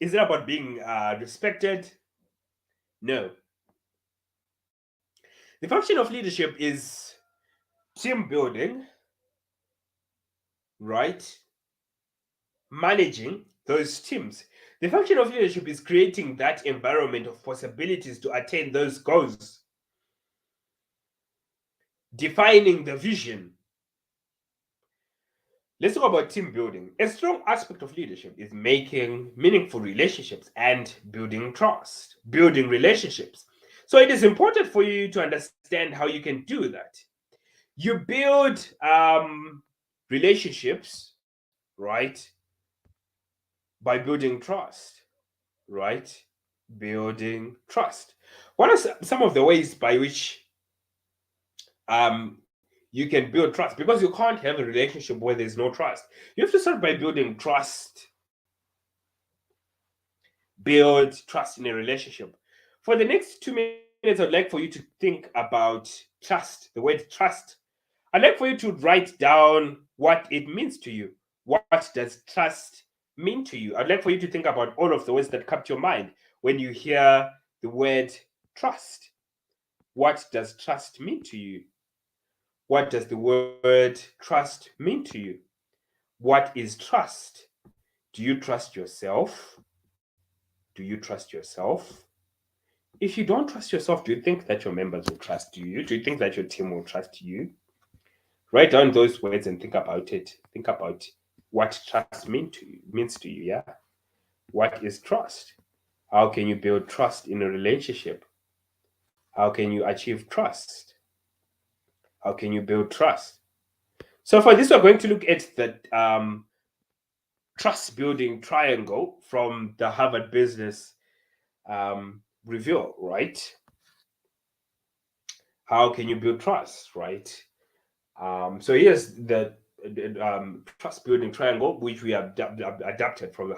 S1: Is it about being respected? No. The function of leadership is team building, right? Managing those teams. The function of leadership is creating that environment of possibilities to attain those goals, defining the vision. Let's talk about team building. A strong aspect of leadership is making meaningful relationships and building trust, building relationships. So it is important for you to understand how you can do that. You build relationships, right, by building trust, right? Building trust. What are some of the ways by which you can build trust? Because you can't have a relationship where there's no trust. You have to start by building trust. Build trust in a relationship. For the next 2 minutes, I'd like for you to think about trust, the word trust. I'd like for you to write down what it means to you. What does trust mean to you? I'd like for you to think about all of the words that come to your mind when you hear the word trust. What does trust mean to you? What does the word trust mean to you? What is trust? Do you trust yourself? Do you trust yourself? If you don't trust yourself, do you think that your members will trust you? Do you think that your team will trust you? Write down those words and think about it. Think about what trust means to you, yeah? What is trust? How can you build trust in a relationship? How can you achieve trust? How can you build trust? So for this, we're going to look at the trust building triangle from the Harvard Business Review, right? How can you build trust, right? So here's the trust building triangle, which we have adapted from the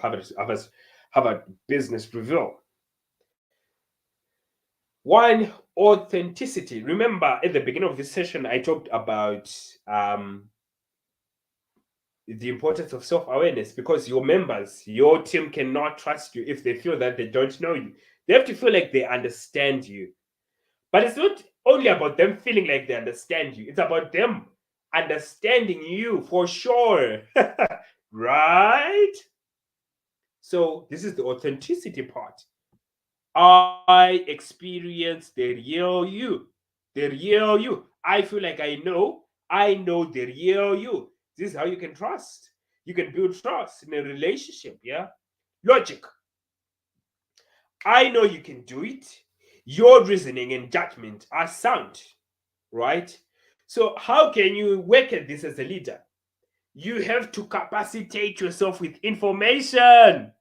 S1: Harvard Business Review. One, authenticity. Remember, at the beginning of this session, I talked about the importance of self-awareness, because your members, your team cannot trust you if they feel that they don't know you. They have to feel like they understand you. But it's not only about them feeling like they understand you, it's about them understanding you for sure. Right? So this is the authenticity part. I experience the real you. The real you. I feel like I know the real you. This is how you can trust. You can build trust in a relationship, yeah? Logic. I know you can do it. Your reasoning and judgment are sound, right? So how can you work at this as a leader? You have to capacitate yourself with information.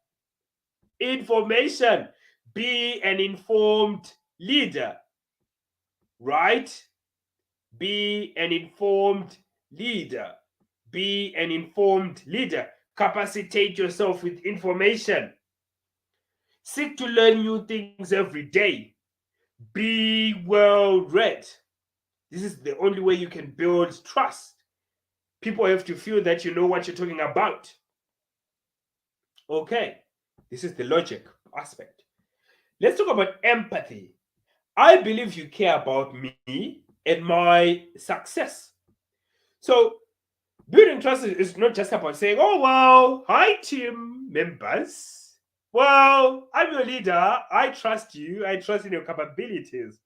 S1: Information. Be an informed leader, right? Be an informed leader. Be an informed leader. Capacitate yourself with information. Seek to learn new things every day. Be well read. This is the only way you can build trust. People have to feel that you know what you're talking about. Okay, this is the logic aspect. Let's talk about empathy. I believe you care about me and my success. So, building trust is not just about saying, oh, well, hi, team members. Well, I'm your leader. I trust you. I trust in your capabilities.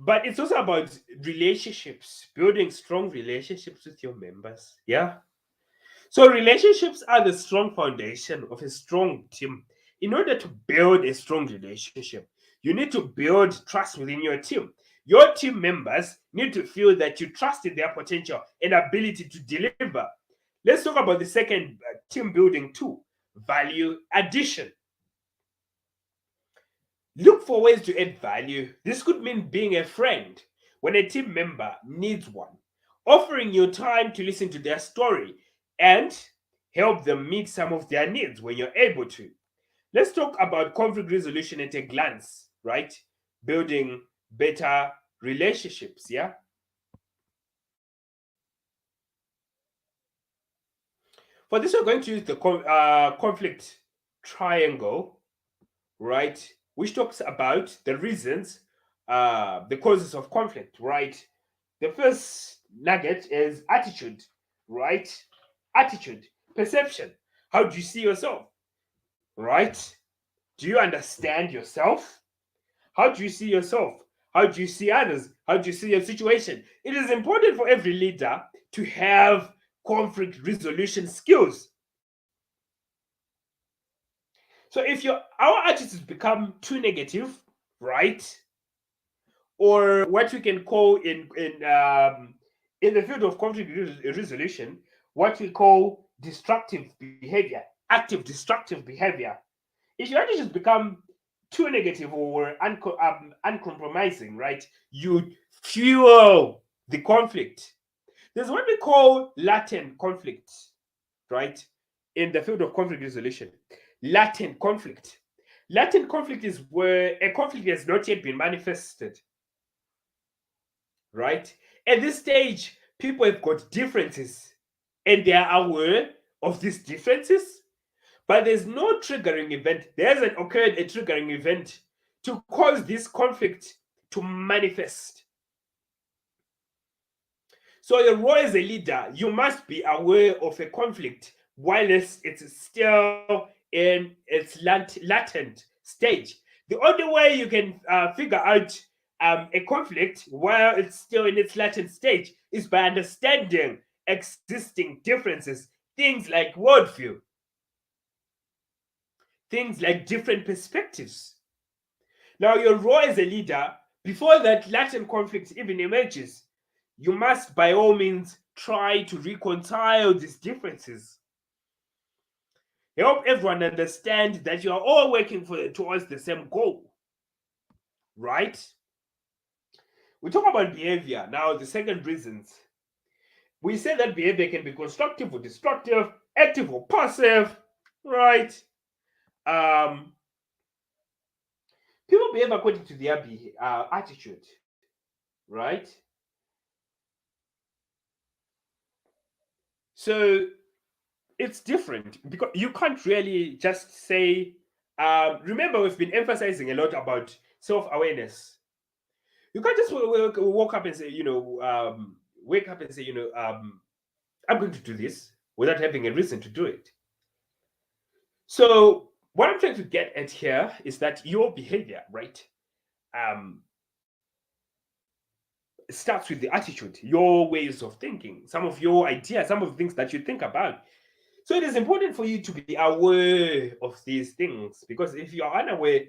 S1: But it's also about relationships, building strong relationships with your members. Yeah. So relationships are the strong foundation of a strong team. In order to build a strong relationship, you need to build trust within your team. Your team members need to feel that you trust in their potential and ability to deliver. Let's talk about the second team building tool, value addition. Look for ways to add value. This could mean being a friend when a team member needs one, offering your time to listen to their story and help them meet some of their needs when you're able to. Let's talk about conflict resolution at a glance, right? Building better relationships, yeah? For this, we're going to use the conflict triangle, right? Which talks about the reasons, the causes of conflict, right? The first nugget is attitude, right? Attitude, perception. How do you see yourself, right? Do you understand yourself? How do you see yourself? How do you see others? How do you see your situation? It is important for every leader to have conflict resolution skills. So if our attitudes become too negative, right? Or what we can call in the field of conflict resolution, what we call destructive behavior, active destructive behavior. If your attitudes become too negative or uncompromising, right, you fuel the conflict. There's what we call latent conflict, right, in the field of conflict resolution. Latent conflict. Latent conflict is where a conflict has not yet been manifested, right? At this stage, people have got differences and they are aware of these differences, but there's no triggering event. There hasn't occurred a triggering event to cause this conflict to manifest. So, your role as a leader, you must be aware of a conflict while it's still in its latent stage. The only way you can figure out a conflict while it's still in its latent stage is by understanding existing differences, things like worldview, things like different perspectives. Now, your role as a leader, before that latent conflict even emerges, you must by all means try to reconcile these differences. Help everyone understand that you are all working towards the same goal, right? We talk about behavior. Now, the second reasons. We say that behavior can be constructive or destructive, active or passive, right? Um, People behave according to their attitude, right? So it's different because you can't really just say, remember, we've been emphasizing a lot about self awareness. You can't just walk up and say, wake up and say, I'm going to do this without having a reason to do it. So, what I'm trying to get at here is that your behavior, right, um, starts with the attitude, your ways of thinking, some of your ideas, some of the things that you think about. So it is important for you to be aware of these things because if you are unaware,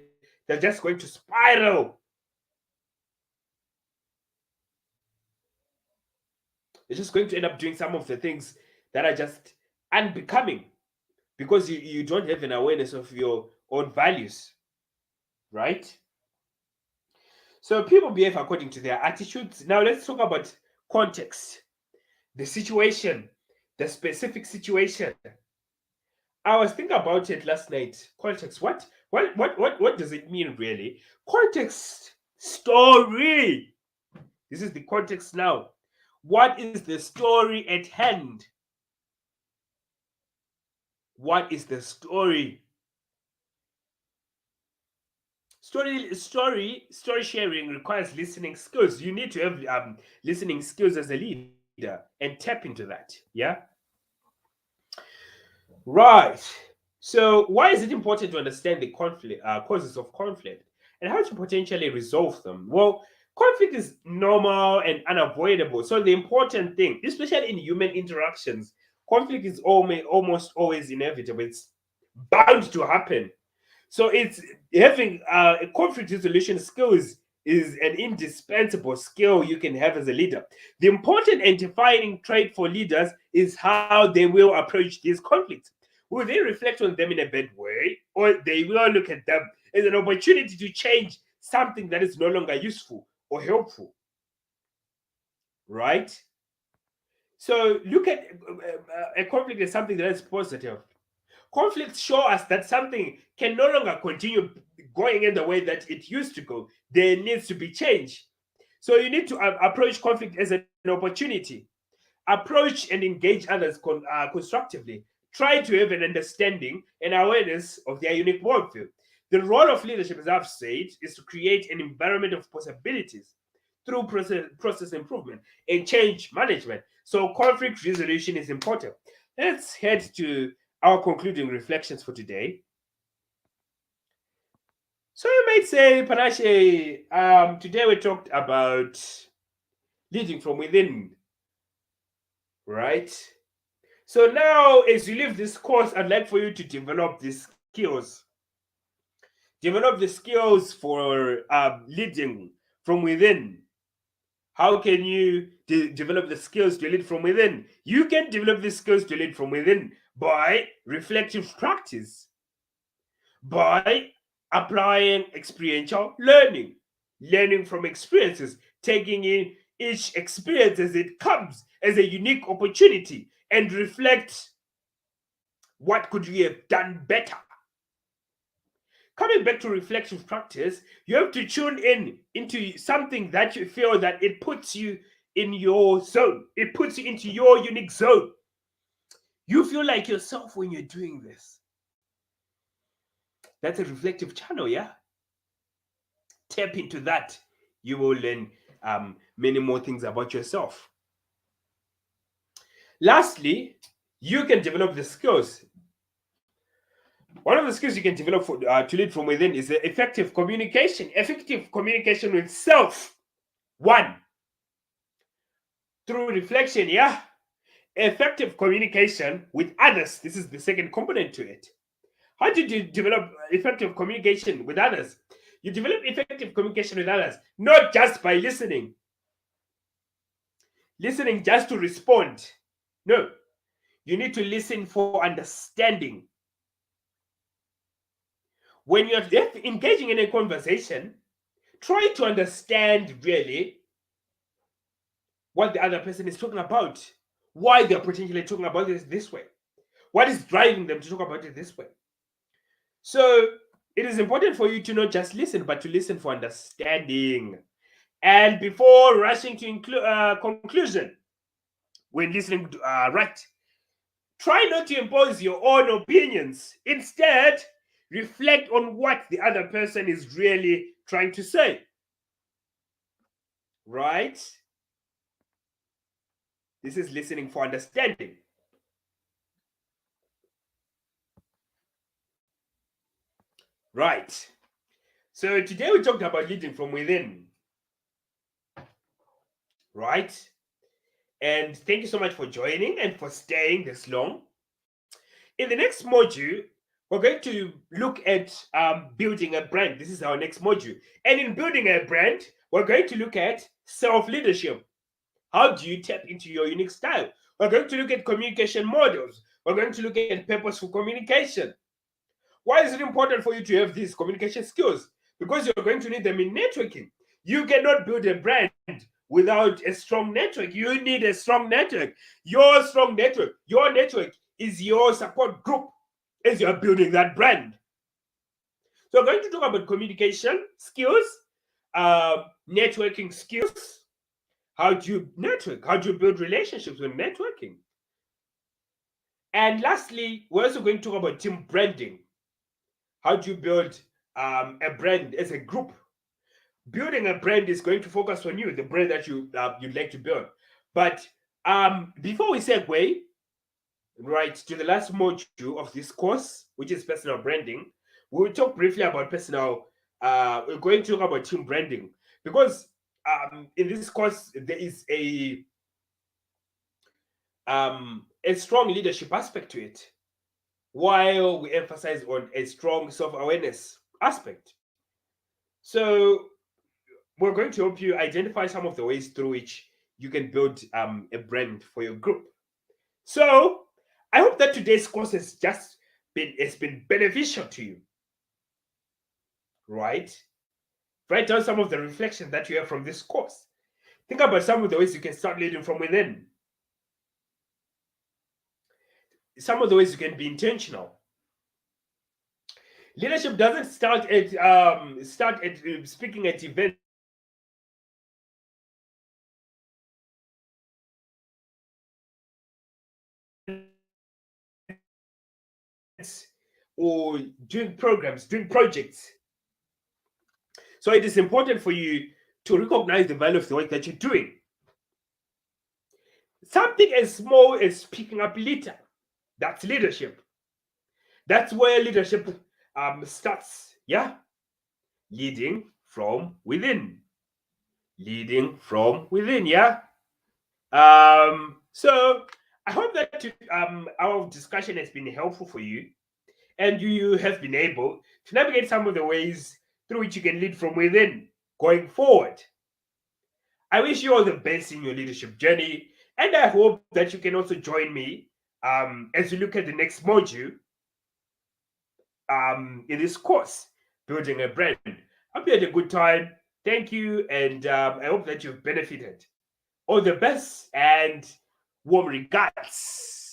S1: they're just going to spiral. You're just going to end up doing some of the things that are just unbecoming because you don't have an awareness of your own values, right? So people behave according to their attitudes. Now let's talk about context, the situation, the specific situation. I was thinking about it last night. Context. What does it mean really? Context. Story. This is the context now. What is the story at hand? What is the story? Story sharing requires listening skills. You need to have listening skills as a leader and tap into that. Yeah. Right. So, why is it important to understand the conflict causes of conflict and how to potentially resolve them? Well, conflict is normal and unavoidable. So, the important thing, especially in human interactions, conflict is almost always inevitable. It's bound to happen. So it's having a conflict resolution skills is an indispensable skill you can have as a leader. The important and defining trait for leaders is how they will approach these conflicts. Will they reflect on them in a bad way, or they will look at them as an opportunity to change something that is no longer useful or helpful, right? So look at a conflict as something that is positive. Conflicts show us that something can no longer continue going in the way that it used to go. There needs to be change. So you need to approach conflict as an opportunity. Approach and engage others constructively. Try to have an understanding and awareness of their unique worldview. The role of leadership, as I've said, is to create an environment of possibilities through process improvement and change management. So conflict resolution is important. Let's head to our concluding reflections for today. So you might say, Panache, today we talked about leading from within, right? So now, as you leave this course, I'd like for you to develop the skills. Develop the skills for leading from within. How can you develop the skills to lead from within? You can develop the skills to lead from within by reflective practice, by applying experiential learning, learning from experiences, taking in each experience as it comes as a unique opportunity and reflect what could we have done better. Coming back to reflective practice, you have to tune in into something that you feel that it puts you in your zone. It puts you into your unique zone. You feel like yourself when you're doing this. That's a reflective channel, yeah? Tap into that. You will learn many more things about yourself. Lastly, you can develop the skills. One of the skills you can develop to lead from within is the effective communication. Effective communication with self. One, through reflection, yeah? Effective communication with others. This is the second component to it. How did you develop effective communication with others? You develop effective communication with others, not just by listening just to respond. No, you need to listen for understanding. When you're engaging in a conversation, try to understand really what the other person is talking about, why they're potentially talking about this way, what is driving them to talk about it this way. So it is important for you to not just listen, but to listen for understanding. And before rushing to conclusion, when listening, right, try not to impose your own opinions. Instead, reflect on what the other person is really trying to say. Right? This is listening for understanding. Right. So today we talked about leading from within. Right? And thank you so much for joining and for staying this long. In the next module, we're going to look at building a brand. This is our next module. And in building a brand, we're going to look at self-leadership. How do you tap into your unique style? We're going to look at communication models. We're going to look at purposeful communication. Why is it important for you to have these communication skills? Because you're going to need them in networking. You cannot build a brand without a strong network. You need a strong network. Your network is your support group as you're building that brand. So, we're going to talk about communication skills, networking skills. How do you network? How do you build relationships with networking? And lastly, we're also going to talk about team branding. How do you build a brand as a group? Building a brand is going to focus on you, the brand that you'd like to build. But before we segue right to the last module of this course, which is personal branding, we'll talk briefly about personal. We're going to talk about team branding because in this course there is a strong leadership aspect to it, while we emphasize on a strong self-awareness aspect. So we're going to help you identify some of the ways through which you can build a brand for your group. So I hope that today's course has been beneficial to you, right? Write down some of the reflections that you have from this course. Think about some of the ways you can start leading from within. Some of the ways you can be intentional. Leadership doesn't start at speaking at events or doing programs, doing projects. So it is important for you to recognize the value of the work that you're doing. Something as small as picking up litter, that's leadership. That's where leadership starts. Yeah, leading from within. Leading from within. Yeah. So I hope that our discussion has been helpful for you, and you have been able to navigate some of the ways through which you can lead from within going forward. I wish you all the best in your leadership journey, and I hope that you can also join me as we look at the next module in this course, Building a Brand. Hope you had a good time. Thank you, and I hope that you've benefited. All the best and warm regards.